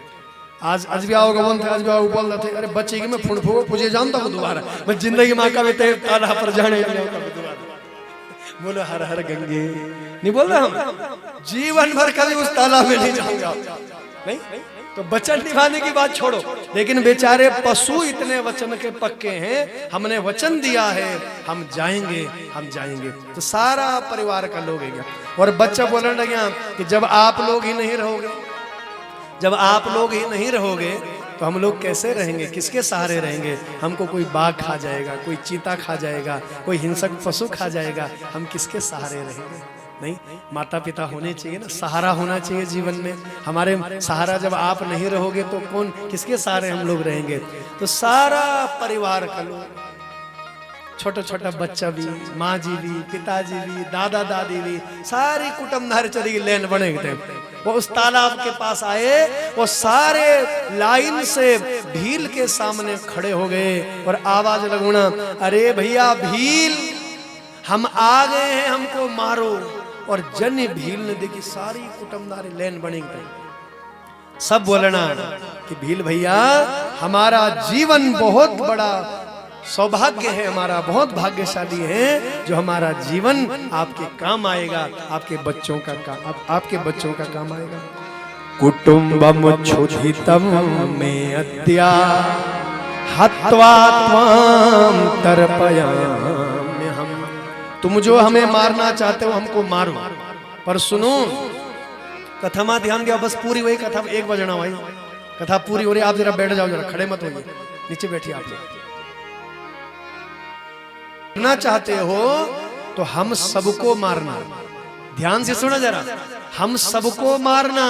आज भी आओगे बोल थे, आज भी आओगे बोल रहे थे, अरे बच्चे की मैं फुड़फो मुझे जानता हूँ दोबारा, मैं जिंदगी माँ का बेटे ताला पर जाने बोलो हर हर गंगे नहीं बोल रहा, हम जीवन भर कभी उस तालाब में नहीं जाऊंगा। नहीं तो वचन निभाने की बात छोड़ो, लेकिन बेचारे पशु इतने वचन के पक्के हैं, हमने वचन दिया है हम जाएंगे, हम जाएंगे। तो सारा परिवार का लोग है गया, और बच्चा बोलने लगा कि जब आप लोग ही नहीं रहोगे, जब आप लोग ही नहीं रहोगे तो हम लोग कैसे रहेंगे, किसके सहारे रहेंगे? हमको कोई बाघ खा जाएगा, कोई चीता खा जाएगा, कोई हिंसक पशु खा जाएगा, हम किसके सहारे रहेंगे? नहीं, माता पिता होने चाहिए ना, सहारा होना चाहिए जीवन में। हमारे सहारा जब आप नहीं रहोगे तो कौन, किसके सहारे हम लोग रहेंगे? तो सारा परिवार का लोग, छोटा छोटा बच्चा भी, माँ जी भी, पिताजी भी, दादा दादी भी, सारी कुटुंबधारी चली गई, लेन बने थे। वो उस तालाब के पास आए, वो सारे लाइन से भील के सामने खड़े हो गए और आवाज लगुना, अरे भैया भील, हम आ गए हैं, हमको मारो। और जन्य भील ने देखी सारी कुटुंबधारी लेन बनी गई, सब बोलना कि भील भैया हमारा जीवन बहुत बड़ा सौभाग्य है, हमारा बहुत भाग्यशाली है जो हमारा जीवन आपके काम आएगा, आपके बच्चों का काम, आपके बच्चों का काम आएगा। कुटुंबम क्षुधितम में अद्या हत्वा त्वां तर्पयामि हम। तुम जो हमें मारना चाहते हो हमको मारो, पर सुनो कथा में ध्यान दिया, बस पूरी वही कथा 1 बजना भाई, कथा पूरी हो रही। आप जरा बैठ जाओ, जरा खड़े मत होइए, नीचे बैठिए। आप मारना चाहते हो तो हम सबको मारना, ध्यान से सुनो जरा, हम सबको मारना,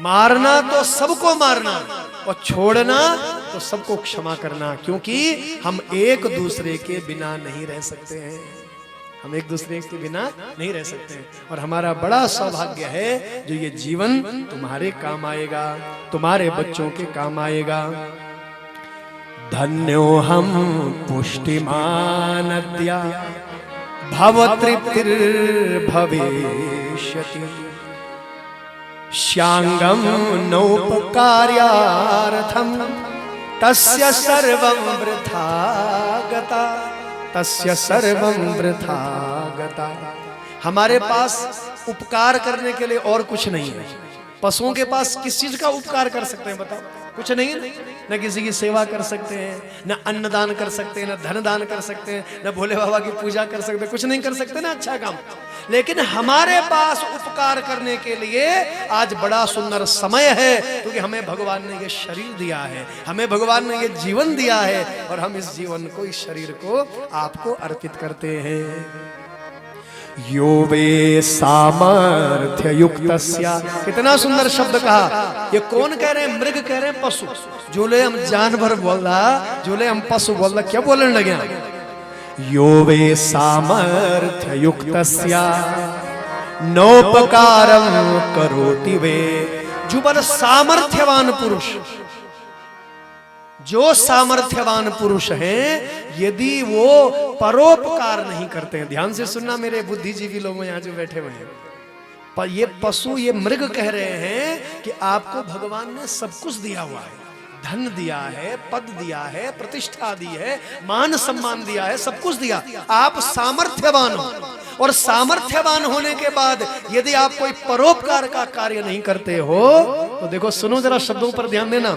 मारना तो सबको मारना, और छोड़ना तो सबको क्षमा करना, क्योंकि हम एक दूसरे के बिना नहीं रह सकते हैं, हम एक दूसरे के बिना नहीं रह सकते हैं। और हमारा बड़ा सौभाग्य है जो ये जीवन तुम्हारे काम आएगा, तुम्हारे बच्चों के काम आएगा। धन्यो हम पुष्टिमानद्या भवतृप्तिर्भविष्यति श्यांगम नौपकार्यार्थम तस्य सर्वं वृथा गता, तस्य सर्वं वृथा गता। हमारे पास उपकार करने के लिए और कुछ नहीं है। पशुओं के पास किस चीज का उपकार कर सकते हैं बताओ? कुछ नहीं है, न किसी की सेवा कर सकते हैं, न अन्न दान कर सकते हैं, न धन दान कर सकते हैं, न भोले बाबा की पूजा कर सकते हैं, कुछ नहीं कर सकते ना अच्छा काम। लेकिन हमारे पास उपकार करने के लिए आज बड़ा सुंदर समय है, क्योंकि हमें भगवान ने ये शरीर दिया है, हमें भगवान ने ये जीवन दिया है, और हम इस जीवन को, इस शरीर को आपको अर्पित करते हैं। यो वे सामर्थ्य युक्तस्या, कितना सुंदर शब्द कहा। ये कौन कह रहे हैं? मृग कह रहे हैं, पशु। जोले हम जानवर बोल रहा, जोले हम पशु बोल रहा, क्या बोलने लगे? यो वे सामर्थ्य युक्तस्या नोपकारम करोति वे, जो बल सामर्थ्यवान पुरुष, जो सामर्थ्यवान पुरुष हैं, यदि वो परोपकार नहीं करते हैं, ध्यान से सुनना मेरे बुद्धिजीवी लोग यहाँ जो बैठे हुए हैं, पर ये पशु, ये मृग कह रहे हैं कि आपको भगवान ने सब कुछ दिया हुआ है, धन दिया है, पद दिया है, प्रतिष्ठा दी है, मान सम्मान दिया है, सब कुछ दिया, आप सामर्थ्यवान हो, और सामर्थ्यवान होने के बाद यदि आप कोई परोपकार का कार्य नहीं करते हो, तो देखो सुनो जरा शब्दों पर ध्यान देना।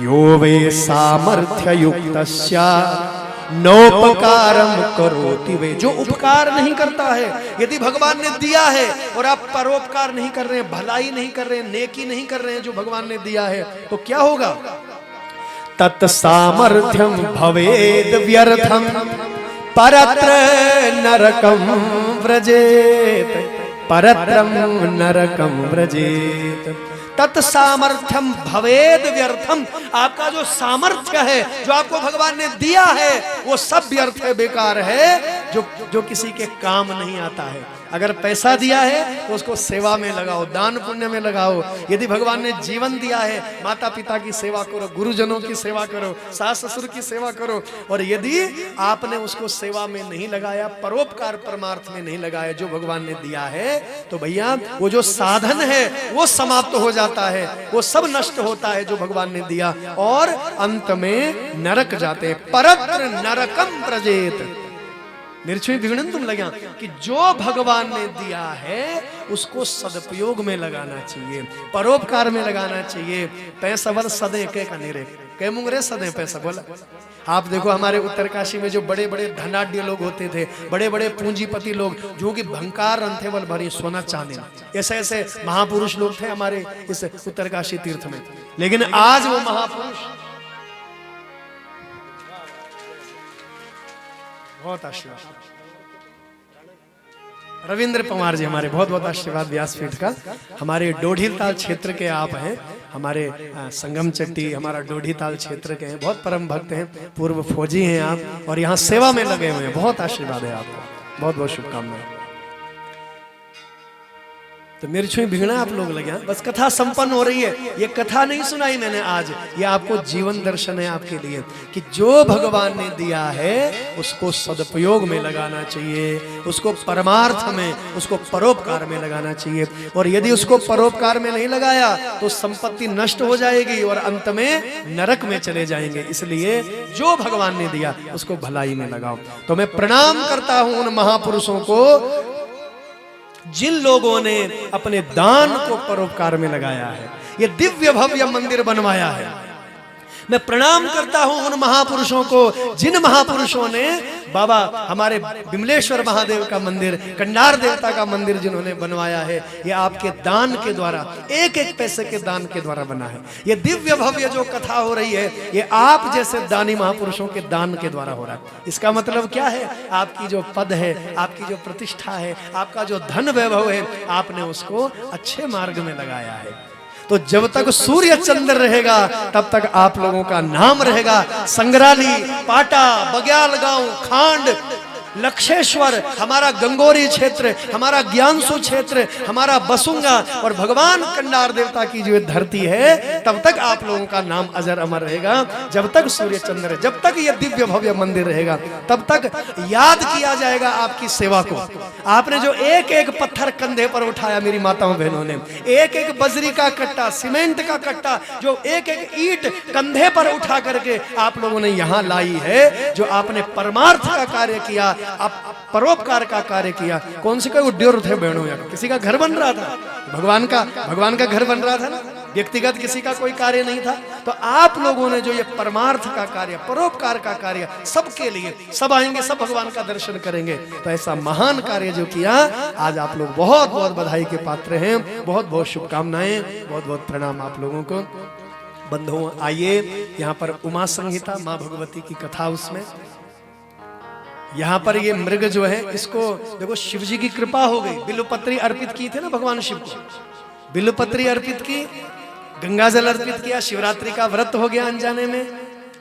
यो वे सामर्थ्य युक्तस्या नोपकारम करोति वे, जो उपकार नहीं करता है, यदि भगवान ने दिया है और आप परोपकार नहीं कर रहे हैं, भलाई नहीं कर रहे हैं, नेकी नहीं कर रहे हैं जो भगवान ने दिया है, तो क्या होगा? तत् सामर्थ्यम भवेद व्यर्थम परत्र नरकम व्रजेत, परत्रम नरकम व्रजेत। तत्सामर्थ्यम भवेद व्यर्थम, आपका जो सामर्थ्य है, जो आपको भगवान ने दिया है, वो सब व्यर्थ है, बेकार है, जो किसी के काम नहीं आता है। अगर पैसा दिया है तो उसको सेवा में लगाओ, दान पुण्य में लगाओ। यदि भगवान ने जीवन दिया है, माता पिता की सेवा करो, गुरुजनों की सेवा करो, सास ससुर की सेवा करो। और यदि आपने उसको सेवा में नहीं लगाया, परोपकार परमार्थ में नहीं लगाया जो भगवान ने दिया है, तो भैया वो जो साधन है वो समाप्त हो जाता है, वो सब नष्ट होता है जो भगवान ने दिया, और अंत में नरक जाते। परत्र नरकम प्रजेत, निर्छुई विगणन तुम लगा कि जो भगवान ने दिया है उसको सदुपयोग में लगाना चाहिए, परोपकार में लगाना चाहिए। पैसा वर सदे के कनेरे के मुंगरे सदे पैसा बोला। आप देखो हमारे उत्तरकाशी में जो बड़े बड़े धनाढ्य लोग होते थे, बड़े बड़े पूंजीपति लोग, जो कि भंकार रंथे बल भरी सोना चांदी, ऐसे ऐसे महापुरुष लोग थे हमारे इस उत्तरकाशी तीर्थ में। लेकिन आज वो महापुरुष, बहुत आशीर्वाद रविंद्र पवार जी हमारे, बहुत बहुत आशीर्वाद व्यासपीठ का। हमारे डोढ़ीताल क्षेत्र के आप हैं, हमारे संगम चट्टी हमारा डोढ़ीताल क्षेत्र के हैं, बहुत परम भक्त हैं, पूर्व फौजी हैं आप, और यहाँ सेवा में लगे हुए हैं। बहुत आशीर्वाद है आपका, बहुत बहुत शुभकामनाएं। तो मेरे छुई भिगना आप लोग लगे, बस कथा संपन्न हो रही है। ये कथा नहीं सुनाई मैंने आज, ये आपको जीवन दर्शन है आपके लिए कि जो भगवान ने दिया है उसको सदुपयोग में लगाना चाहिए, उसको परमार्थ में, उसको परोपकार में लगाना चाहिए। और यदि उसको परोपकार में नहीं लगाया तो संपत्ति नष्ट हो जाएगी और अंत में नरक में चले जाएंगे। इसलिए जो भगवान ने दिया उसको भलाई में लगाओ। तो मैं प्रणाम करता हूं उन महापुरुषों को जिन लोगों ने अपने दान को परोपकार में लगाया है, ये दिव्य भव्य मंदिर बनवाया है। मैं प्रणाम करता हूं उन महापुरुषों को जिन महापुरुषों ने बाबा हमारे विमलेश्वर महादेव का मंदिर, कंडार देवता का मंदिर जिन्होंने बनवाया है, ये आपके दान के द्वारा, एक एक पैसे के दान के द्वारा बना है। ये दिव्य भव्य जो कथा हो रही है, ये आप जैसे दानी महापुरुषों के दान के द्वारा हो रहा है। इसका मतलब क्या है? आपकी जो पद है, आपकी जो प्रतिष्ठा है, आपका जो धन वैभव है, आपने उसको अच्छे मार्ग में लगाया है। तो जब तक सूर्य चंद्र रहेगा तब तक आप लोगों का नाम रहेगा। संग्राली, पाटा, बग्याल गांव, खांड, लक्षेश्वर, हमारा गंगोरी क्षेत्र, हमारा ज्ञानसु क्षेत्र, हमारा बसुंगा और भगवान कंडार देवता की जो धरती है, तब तक आप लोगों का नाम अजर अमर रहेगा। जब तक सूर्य चंद्र, जब तक ये दिव्य भव्य मंदिर रहेगा, तब तक याद किया जाएगा आपकी सेवा को। आपने जो एक एक पत्थर कंधे पर उठाया मेरी माताओं बहनों ने, एक एक बजरी का कट्टा, सीमेंट का कट्टा, जो एक एक ईंट कंधे पर उठा करके आप लोगों ने यहाँ लाई है, जो आपने परमार्थ का कार्य किया, आप परोपकार का कार्य किया। कौन सी कोई उद्योग थे बहनों, या किसी का घर बन रहा था, भगवान का घर बन रहा था ना, व्यक्तिगत किसी का कोई कार्य नहीं था। तो आप लोगों ने जो ये परमार्थ का कार्य, परोपकार का कार्य, सबके लिए, सब आएंगे, सब भगवान का दर्शन करेंगे, तो ऐसा महान कार्य जो किया, आज आप लोग बहुत बहुत बधाई के पात्र हैं। बहुत बहुत शुभकामनाएं, बहुत बहुत प्रणाम आप लोगों को। बंधुओं आइए, यहाँ पर उमा संहिता माँ भगवती की कथा, उसमें यहाँ पर ये मृग जो है, इसको देखो शिव जी की कृपा हो गई। बिल्वपत्री अर्पित की थी ना भगवान शिव को, बिल्वपत्री अर्पित की, गंगा जल अर्पित किया, शिवरात्रि का व्रत हो गया अनजाने में,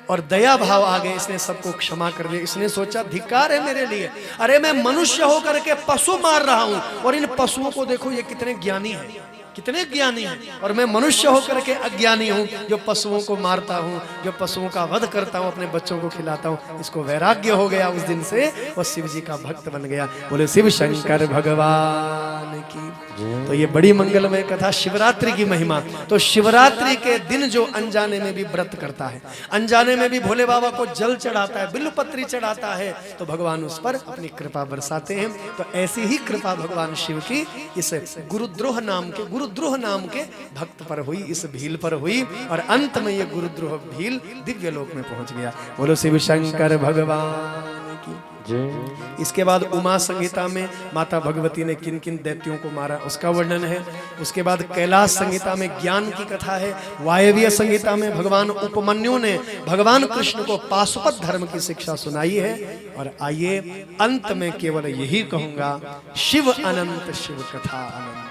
और दया भाव आ गए, इसने सबको क्षमा कर दिया। इसने सोचा धिक्कार है मेरे लिए, अरे मैं मनुष्य होकर के पशु मार रहा हूं, और इन पशुओं को देखो ये कितने ज्ञानी हैं, कितने ज्ञानी हैं, और मैं मनुष्य होकर के अज्ञानी हूं, जो पशुओं को मारता हूं, जो पशुओं का वध करता हूं, अपने बच्चों को खिलाता हूं। इसको वैराग्य हो गया, उस दिन से वो शिव जी का भक्त बन गया। बोले शिव शंकर भगवान की। तो ये बड़ी मंगलमय कथा, शिवरात्रि की महिमा। तो शिवरात्रि के दिन जो अनजाने में भी व्रत करता है, अनजाने में भी भोले बाबा को जल चढ़ाता है, बिल्वपत्री चढ़ाता है, तो भगवान उस पर अपनी कृपा बरसाते हैं। तो ऐसी ही कृपा भगवान शिव की इस गुरुद्रोह नाम के भक्त पर हुई, इस भील पर हुई, और अंत में ये गुरुद्रोह भील दिव्य लोक में पहुंच गया। बोलो शिव शंकर भगवान की जय। इसके बाद उमा संहिता में माता भगवती ने किन किन दैत्यों को मारा, उसका वर्णन है। उसके बाद कैलाश संहिता में ज्ञान की कथा है। वायव्य संहिता में भगवान उपमन्यु ने भगवान कृष्ण को पाशुपत धर्म की शिक्षा सुनाई है। और आइए अंत में केवल यही कहूंगा, शिव अनंत, शिव कथा अनंत।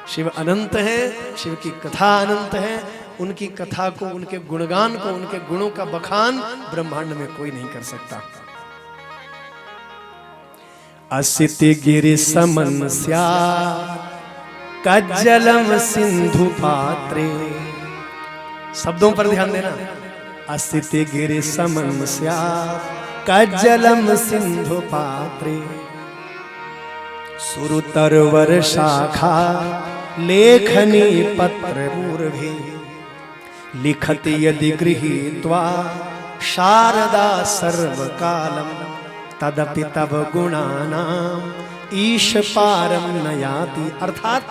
शिव अनंत है, शिव की कथा अनंत है। उनकी कथा को, उनके गुणगान को, उनके गुणों का बखान ब्रह्मांड में कोई नहीं कर सकता। असिति गिरि समन कज्जलम सिंधु पात्रे। शब्दों पर ध्यान देना। असिति गिरि समन कज्जलम सिंधु पात्रे, सुरुतरवर शाखा लेखनी पत्र मूर्धि, लिखत यदि गृहीत्वा शारदा सर्वकालम, तदपि तव गुणानाम ईश पारम नयाति। अर्थात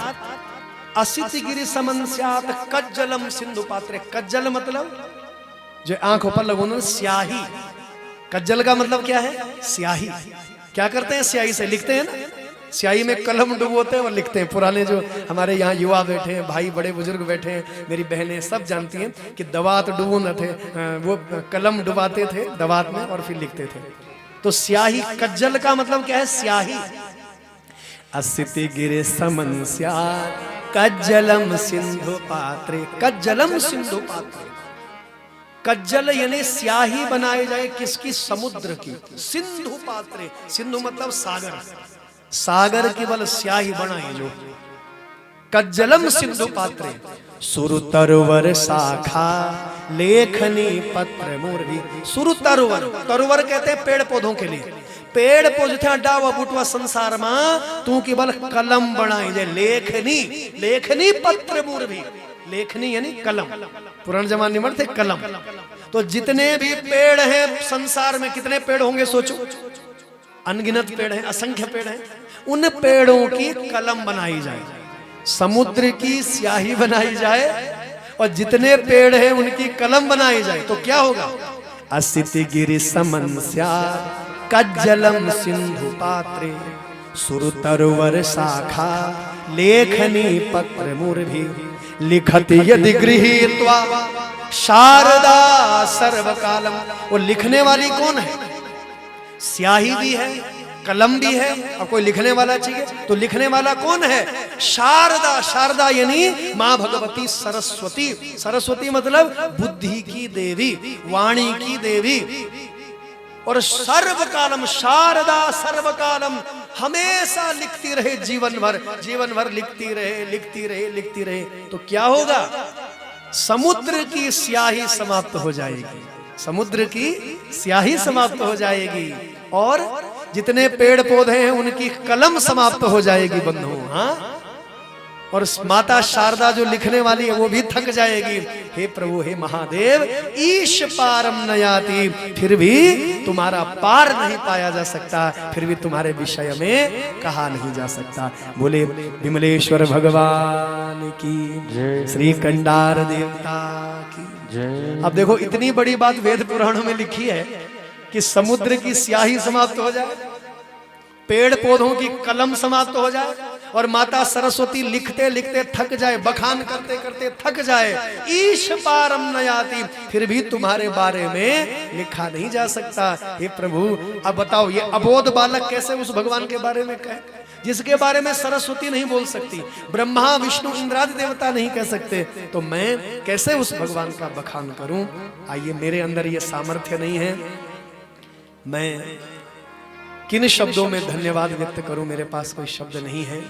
असिति गिरि समन स्यात् कज्जलम सिंधु पात्रे। कज्जल मतलब जो आंखों पर लगोना स्याही। कज्जल का मतलब क्या है? स्याही। क्या करते हैं? स्याही से लिखते हैं ना, स्याही में कलम डुबोते हैं और लिखते हैं। पुराने जो हमारे यहाँ युवा बैठे हैं, भाई बड़े बुजुर्ग बैठे हैं, मेरी बहनें सब जानती हैं कि दवात डुबो न थे, वो कलम डुबाते थे दवात में और फिर लिखते थे। तो स्याही, कज्जल का मतलब क्या है? स्याही। असिति गिरि समन स्यात् कज्जलम सिंधु पात्रे। कज्जलम सिंधु पात्रे। कज्जल यानी स्याही बनाई जाए किसकी? समुद्र की। सिंधु पात्रे, सिंधु मतलब सागर, सागर केवल स्याही बनाई जो। कज्जलम सिंधु पात्रे, सुरतरवर शाखा लेखनी पत्र मूर्धि। सुरतरवर, तरुवर कहते हैं पेड़ पौधों के लिए। पेड़ पौधे डावा बुटवा संसार में तू केवल कलम बनाई जाए। लेखनी, लेखनी पत्र मूर्धि। लेखनी यानी कलम। पुराने जमाने में थे कलम। तो जितने भी पेड़ हैं संसार में, कितने पेड़ होंगे सोचो? अनगिनत पेड़ हैं, असंख्य पेड़ हैं। उन पेड़ों की कलम बनाई जाए, समुद्र की स्याही बनाई जाए, और जितने पेड़ हैं उनकी कलम बनाई जाए, तो क्या होगा? असिति गिरि समन स्यात् कज्जलम सिंधु पात्रे, सुरतरवर शाखा लेखनी पत्र मूर्धि, लिखत यदि गृहीत्वा शारदा सर्वकालम। वो लिखने वाली कौन है? स्याही भी है, कलम भी है, और कोई लिखने वाला चाहिए, तो लिखने वाला कौन है? शारदा। शारदा यानी माँ भगवती सरस्वती। सरस्वती मतलब बुद्धि की देवी, वाणी की देवी। और सर्वकालम, शारदा सर्वकालम, हमेशा लिखती रहे, जीवन भर, जीवन भर लिखती रहे, लिखती रहे, लिखती रहे। तो क्या होगा? समुद्र की स्याही समाप्त हो जाएगी, समुद्र की स्याही समाप्त हो जाएगी, और जितने पेड़ पौधे हैं उनकी कलम समाप्त हो जाएगी बंधुओं। हाँ, और माता शारदा जो लिखने वाली है वो भी थक जाएगी। हे प्रभु, हे महादेव, ईश पारम नयाति, फिर भी तुम्हारा पार नहीं पाया जा सकता, फिर भी तुम्हारे विषय में कहा नहीं जा सकता। बोले विमलेश्वर भगवान भगवान की, श्री कंडार देवता की। अब देखो इतनी बड़ी बात वेद पुराणों में लिखी है कि समुद्र की स्याही समाप्त हो जाए, पेड़ पौधों की कलम समाप्त हो जाए, और माता सरस्वती लिखते लिखते थक जाए, बखान करते करते थक जाए, ईश पारम नयाति, फिर भी तुम्हारे बारे में लिखा नहीं जा सकता। हे प्रभु, अब बताओ ये अबोध बालक कैसे उस भगवान के बारे में कहे जिसके बारे में सरस्वती नहीं बोल सकती, ब्रह्मा विष्णु इंद्रादि देवता नहीं कह सकते, तो मैं कैसे उस भगवान का बखान करूं? आइए, मेरे अंदर ये सामर्थ्य नहीं है, मैं किन शब्दों में धन्यवाद व्यक्त करूं? मेरे पास कोई शब्द नहीं है।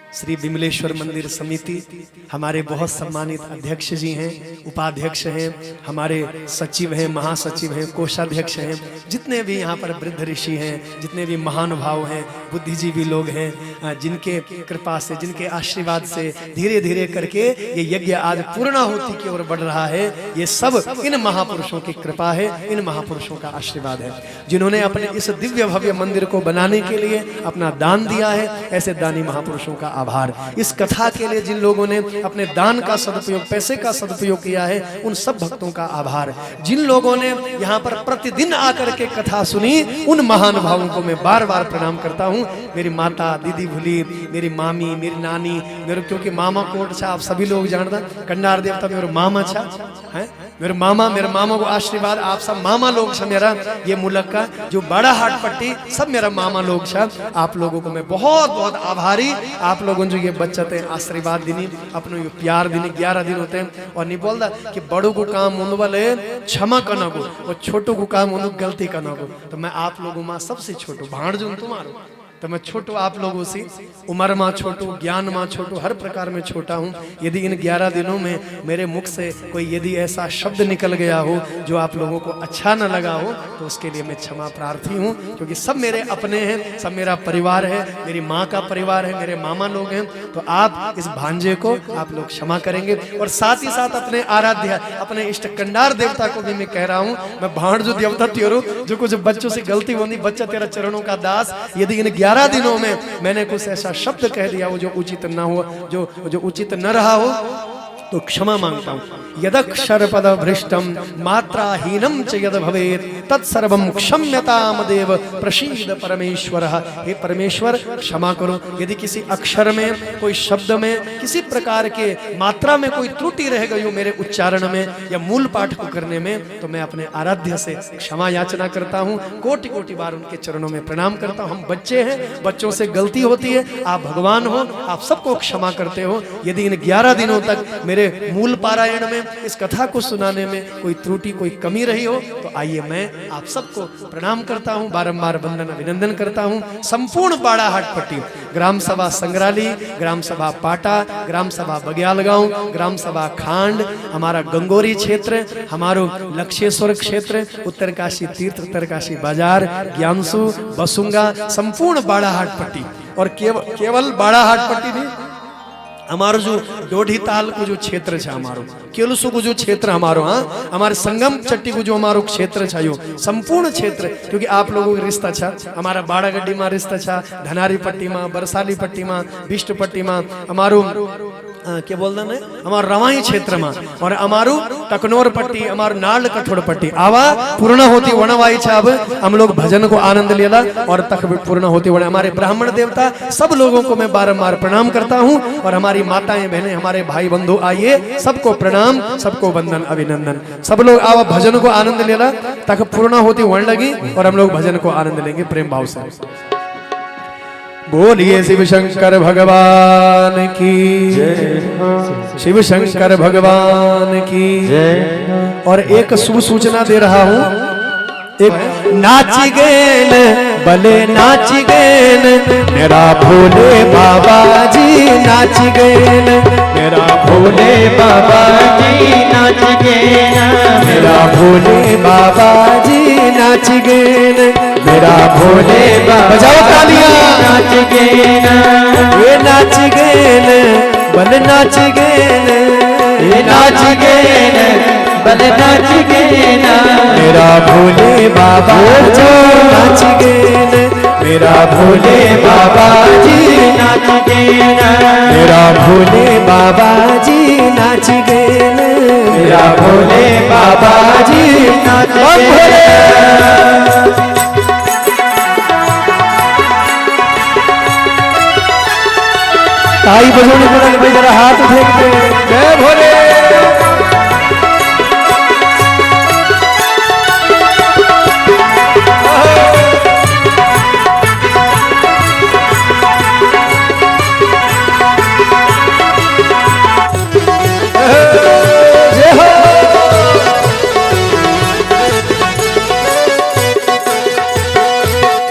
श्री विमलेश्वर मंदिर समिति हमारे बहुत सम्मानित अध्यक्ष जी हैं, उपाध्यक्ष हैं, हमारे सचिव हैं, महासचिव हैं, कोषाध्यक्ष हैं, जितने भी यहाँ पर वृद्ध ऋषि हैं, जितने भी महानुभाव हैं, बुद्धिजीवी लोग हैं, जिनके कृपा से, जिनके आशीर्वाद से धीरे धीरे करके ये यज्ञ आज पूर्णाहुति की ओर बढ़ रहा है, ये सब इन महापुरुषों की कृपा है, इन महापुरुषों का आशीर्वाद है, जिन्होंने अपने इस दिव्य भव्य मंदिर को बनाने के लिए अपना दान दिया है। ऐसे दानी महापुरुषों का आभार। इस कथा के लिए जिन लोगों ने अपने दान का सदुपयोग, पैसे का सदुपयोग किया है, उन सब भक्तों का आभार। जिन लोगों ने यहाँ पर प्रतिदिन आकर के कथा सुनी, उन महानुभावों को मैं बार बार प्रणाम करता हूँ। मेरी माता, दीदी भूली, मेरी मामी, मेरी नानी, मेरे क्योंकि मामा कोट छा, आप सभी लोग जानता, कंडार देवता मेरे मामा छा है, मेरे मामा को आशीर्वाद, आप सब मामा लोग छा। मेरा ये मुल्क का जो बड़ा हाट पट्टी सब मेरा मामा लोग छा। आप लोगों को मैं बहुत बहुत आभारी। आप लोगों जो ये बच्चत है आशीर्वाद दिनी, अपने ये प्यार दिनी, 11 दिन होते हैं, और नहीं बोलता कि बड़ों को काम होने वाले क्षमा करना को, और छोटों को काम होने गलती करना को। तो मैं आप लोगों में सबसे छोटू भाण जो तुम्हारो, तो मैं छोटू आप लोगों से, उम्र में छोटू, ज्ञान में छोटू, हर प्रकार में छोटा हूँ। यदि इन 11 दिनों में मेरे मुख से कोई यदि ऐसा शब्द निकल गया हो जो आप लोगों को अच्छा न लगा हो, तो उसके लिए मैं क्षमा प्रार्थी हूँ, क्योंकि सब मेरे अपने हैं, सब मेरा परिवार है, मेरी माँ का परिवार है, मेरे मामा लोग हैं। तो आप इस भांजे को आप लोग क्षमा करेंगे, और साथ ही साथ अपने आराध्य, अपने इष्ट कंडार देवता को भी मैं कह रहा हूँ, मैं भाण जो देवता त्योरू, जो कुछ बच्चों से गलती होनी, बच्चा तेरा चरणों का दास, यदि इन 11 दिनों में मैंने कुछ ऐसा शब्द कह दिया हो जो उचित ना हो, जो उचित न रहा हो, तो क्षमा मांगता हूँ। यदक्षर पद भ्रष्टम मात्राहीनम च यद भवेत् तत्सर्वं क्षम्यतामदेव प्रसीद परमेश्वर। हे परमेश्वर, क्षमा करो, यदि किसी अक्षर में, कोई शब्द में, किसी प्रकार के मात्रा में कोई त्रुटि रह गई हो मेरे उच्चारण में या मूल पाठ को करने में, तो मैं अपने आराध्य से क्षमा याचना करता हूँ। कोटि कोटि बार उनके चरणों में प्रणाम करता हूँ। हम बच्चे हैं, बच्चों से गलती होती है, आप भगवान हो, आप सबको क्षमा करते हो। यदि इन 11 दिनों तक मेरे मूल पारायण में, इस कथा को सुनाने में कोई त्रुटि, कोई कमी रही हो, तो आइए मैं आप सबको प्रणाम करता हूं, बारंबार वंदन अभिनंदन करता हूं। संपूर्ण बाड़ा हाट पट्टी, ग्राम सभा संग्राली, ग्राम सभा पाटा, ग्राम सभा बग्यालगांव, ग्राम सभा खांड, हमारा गंगोरी क्षेत्र, हमारो लक्ष्येश्वर क्षेत्र, उत्तरकाशी तीर्थ, उत्तरकाशी बाजार, ज्ञानसू, बसुंगा, संपूर्ण बाड़ा हाट पट्टी, और केवल बाड़ा हाट पट्टी नहीं, हमारो जो डोढ़ी ताल को जो क्षेत्र है, हमारो केलसु को जो क्षेत्र हमारो, हाँ, हमारे संगम चट्टी को जो हमारो क्षेत्र है, यो संपूर्ण क्षेत्र, क्योंकि आप लोगों का रिश्ता छा, हमारा बाड़ा गड्डी में रिश्ता छा, धनारी पट्टी में, बरसाली पट्टी में, बिष्ट पट्टी में, हमारो क्या बोलना है, हमारा रवाई क्षेत्र में, और हमारो टकनोर पट्टी, हमारो नाल कठोर पट्टी, आवा पूर्ण होती वनवाई छा। अब हम लोग भजन को आनंद लेला और तक पूर्ण होती वण। हमारे ब्राह्मण देवता सब लोगों को मैं बारंबार प्रणाम करता हूँ, और हमारी माताएं बहनें, हमारे भाई बंधु, आइए सबको प्रणाम, सबको वंदन अभिनंदन। सब लोग आवा भजन को आनंद लेला, तक पूर्ण होती वण लगी, और हम लोग भजन को आनंद लेंगे प्रेम भाव से। बोलिए शिव शंकर भगवान की जय, शिव शंकर भगवान की जय। और एक शुभ सूचना दे रहा हूँ, एक नाच गेन भले नाच गेन मेरा भोले बाबा जी, नाच गेन मेरा भोले बाबा जी, नाच गेन मेरा भोले बाबा जी, नाच गेन मेरा भोले बाबा। बजाओ तालियां। नाच गेन, ये नाच गेन भले नाच गेन, ये नाच गेन भले नाच गेन मेरा भोले बाबा जी, नाच गेन मेरा भोले बाबा जी, नाच गेन मेरा भोले बाबा जी नाच गए मेरा भोले बाबा जी नाच गए ताई बजोनी बोला भाई जरा हाथ उठे जय भोले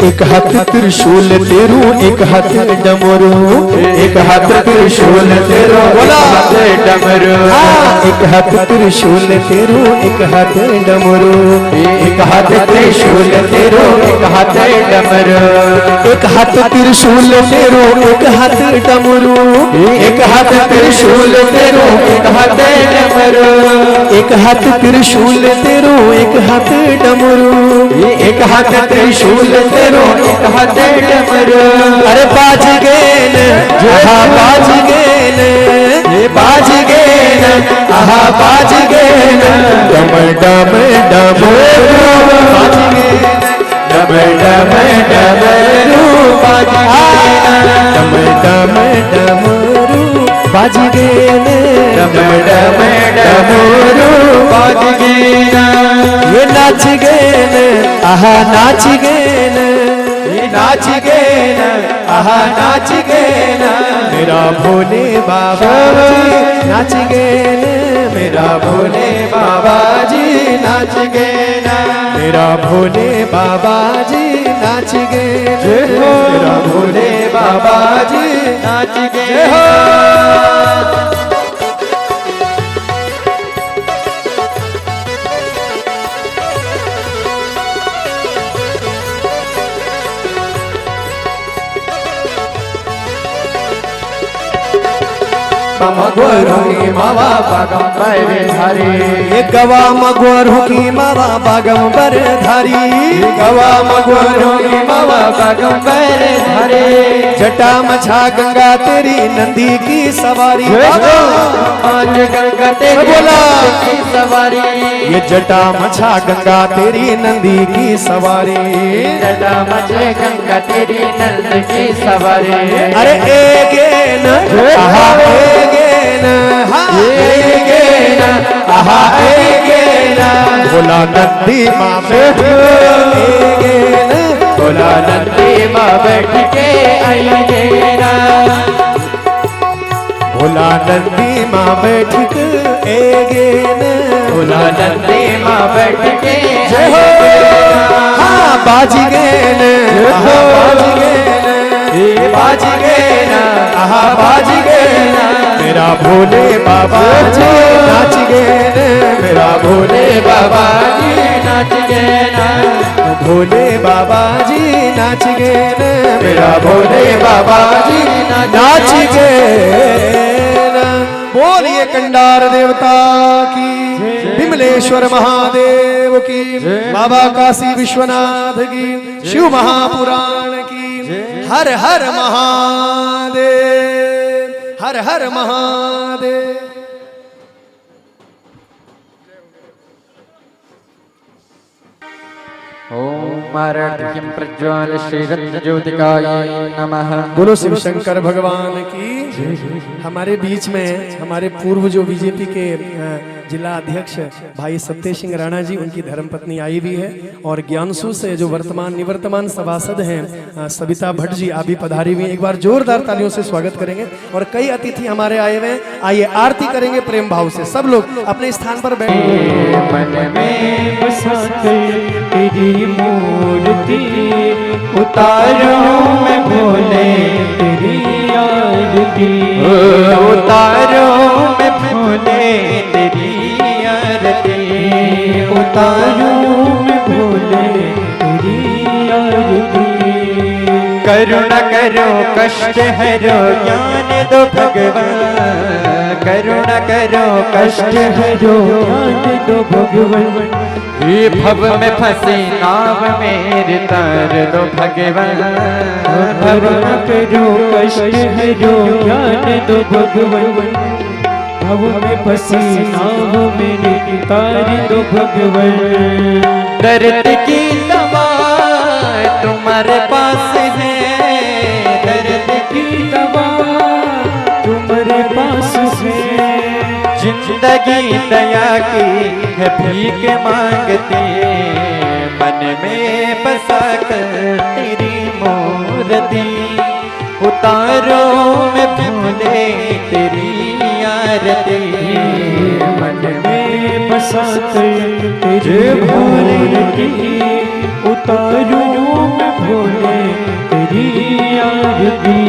एक हाथ त्रिशूल तेरू एक हाथ डमरू एक हाथ त्रिशूल तेरू बोला हाथ डमरू एक हाथ त्रिशूल तेरू एक हाथ डमरू एक हाथ त्रिशूल तेरू एक हाथ डमरू एक हाथ त्रिशूल तेरू एक हाथ डमरू एक हाथ त्रिशूल तेरू एक हाथ डमरू एक हाथ त्रिशूल तेरू एक हाथ डमरू एक हाथ त्रिशूल तेरू एक हाथ डमरू अरे बाज गए आहा बाज गए बाज गए आहा बाज गए डम डम डमरू बाज गए डम डम डमरू बाज डम डम डमरू बाज गए डम डम डमरू बाज गए ये नाच गए आहा नाच गए नाच गए आहा नाच गए मेरा भोले बाबा जी नाच गए मेरा भोले बाबा जी नाच गए मेरा भोले बाबा जी नाच गए मेरा भोले बाबा जी नाच गए मगोरुकी मावा बागंबर धारी ये गवा मगोरुकी मावा बागंबर धारी गवा मगोरुकी मावा बागंबर धारी जटा मछा गंगा तेरी नंदी की सवारी आज गंगा तेरी बोला की सवारी ये जटा मछा गंगा तेरी नंदी की सवारी जटा मछे गंगा तेरी नंदी की सवारी अरे एक आहा आहा भोला नंदी माँ बैठ भोला नंदी माँ बैठ के आइए भोला नंदी माँ बैठ के भोला नंदी माँ बैठ के जय हो हाँ बाज गए बाज गए आहा बाज गए मेरा भोले बाबा जी नाच गए मेरा भोले बाबा जी नाच गए भोले बाबा जी नाच गए मेरा भोले बाबा जी नाच गए बोलिए कंडार देवता की विमलेश्वर महादेव की बाबा काशी विश्वनाथ की शिव महापुराण की हर हर महादेव हर हर महादेव ओम आराध्यम प्रज्वल श्री ज्योतिकाय नमः। बोलो शिव शंकर भगवान की। हमारे बीच में हमारे पूर्व जो बीजेपी के जिला अध्यक्ष भाई सत्य सिंह राणा जी, उनकी धर्मपत्नी आई हुई है, और ज्ञानसू से जो निवर्तमान सभासद हैं सविता भट्ट जी आप भी पधारी हुई हैं। एक बार जोरदार तालियों से स्वागत करेंगे। और कई अतिथि हमारे आए हुए हैं, आइए आरती करेंगे प्रेम भाव से। सब लोग अपने स्थान पर बैठे। मन में बसाकर तेरी मूर्ति उतारूं मैं भोले तेरी आरती, उतारूं मैं भोले तेरी आरती, उतारूं मैं भोले तेरी आरती। करुणा करो कष्ट हरो ज्ञान दो भगवान, करुणा करो कष्ट हरो ज्ञान दो भगवान। ये भव में फंसी नाव मेरी तार दो भगवान। भव न करो कष्ट हरो ज्ञान दो भगवन। भव में फंसी नाव मेरी तार दो भगवन। दर्द की दवा तुम्हारे पास है, दर्द की दवा तुम्हारे पास है। जिंदगी दया की है भीख मांगती, मन में बसा कर तेरी मूर्ति उतारो में भूले तेरी आरती। मन में बसा कर तेरे मूर्ति उतारो में भोले तेरी आरती।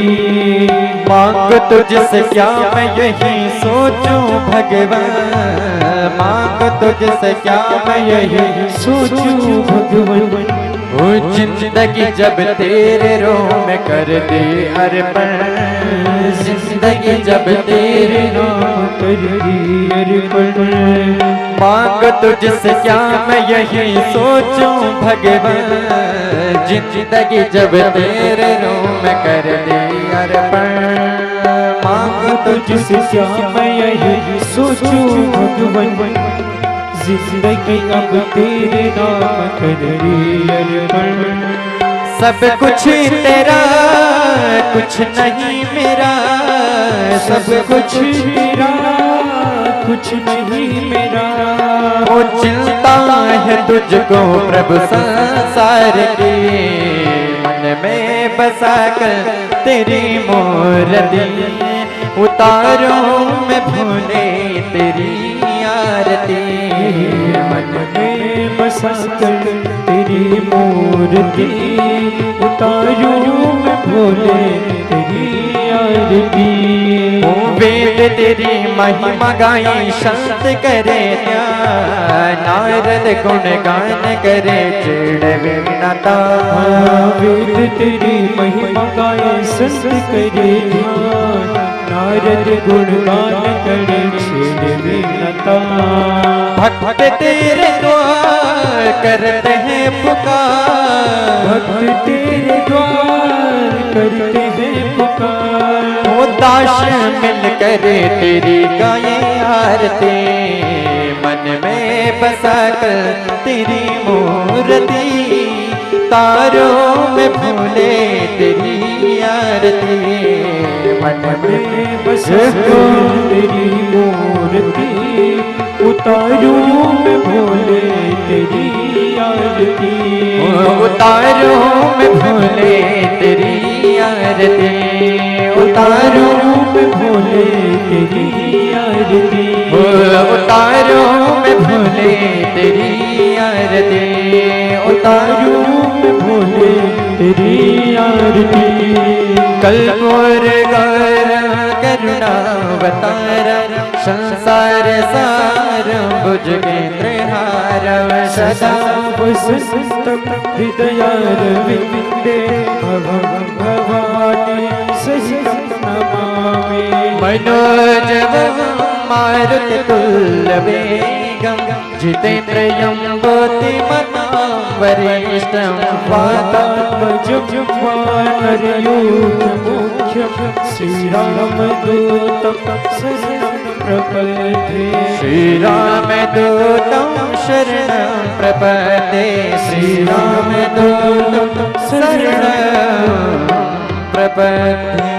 मांग तुझसे क्या मैं यही सोचूं भगवान, मांग तुझसे क्या मैं यही सोचूं भगवन। वो जिंदगी जब तेरे रोह में कर दे अर्पण, जिंदगी जब तेरे नाम कर दी अर्पण। मांग तुझसे क्या मैं यही सोचूं भगवान, जिंदगी जब तेरे रोह में कर दे अर्पण। मांग तुझसे क्या मैं यही सोचूं भगवन। जिंदगी अब तेरे नाम कर दी अर्पण। सब कुछ तेरा कुछ नहीं मेरा, सब कुछ तेरा कुछ नहीं मेरा। वो चिंता है तुझको प्रभु संसार की, मन में बसा कर तेरी मूर्ति उतारो में भूले तेरी आरती। मन में बसा कर तेरी मूर्ति उतारो में भोले तेरी आरती। ओ वेद तेरी महिमा गाई संत करे ध्यान, नारद गुण गान करे चिड़वे नता। वेद तेरी महिमा गाए संत करे ध्यान, नारद गुण गान करे चिड़वे नता। भक्त तेरे द्वार करते हैं पुकार, भक्त तेरे द्वार करते हैं पुकार। वो दास मिल करे तेरी गाये आरती, मन में बसा कर तेरी मूर्ति तारों में भूले तेरी आरती। मन में बसा कर तेरी मूर्ति उतारो में भोले तेरी आरती। उतारो में भोले तेरी आरती, उतारो में भोले तेरी आरती। उतारो में भोले तेरी आरती, उतारो में भोले तेरी आरती। कल्पोर गौर करुणावतार संसार सार भुजगेंद्र हारव सदा वसंत हृदयारविंदे भवं भवानी सहितं नमामि। मनोजवं मारुततुल्य वेगं जितेन्द्रियं बुद्धिमतां वरिष्ठं वातात्मजं वानरयूथमुख्यं श्रीरामदूतं शरणं प्रपद्ये। श्रीरामदूतं शरणं प्रपद्ये, श्रीरामदूतं शरणं प्रपद्ये।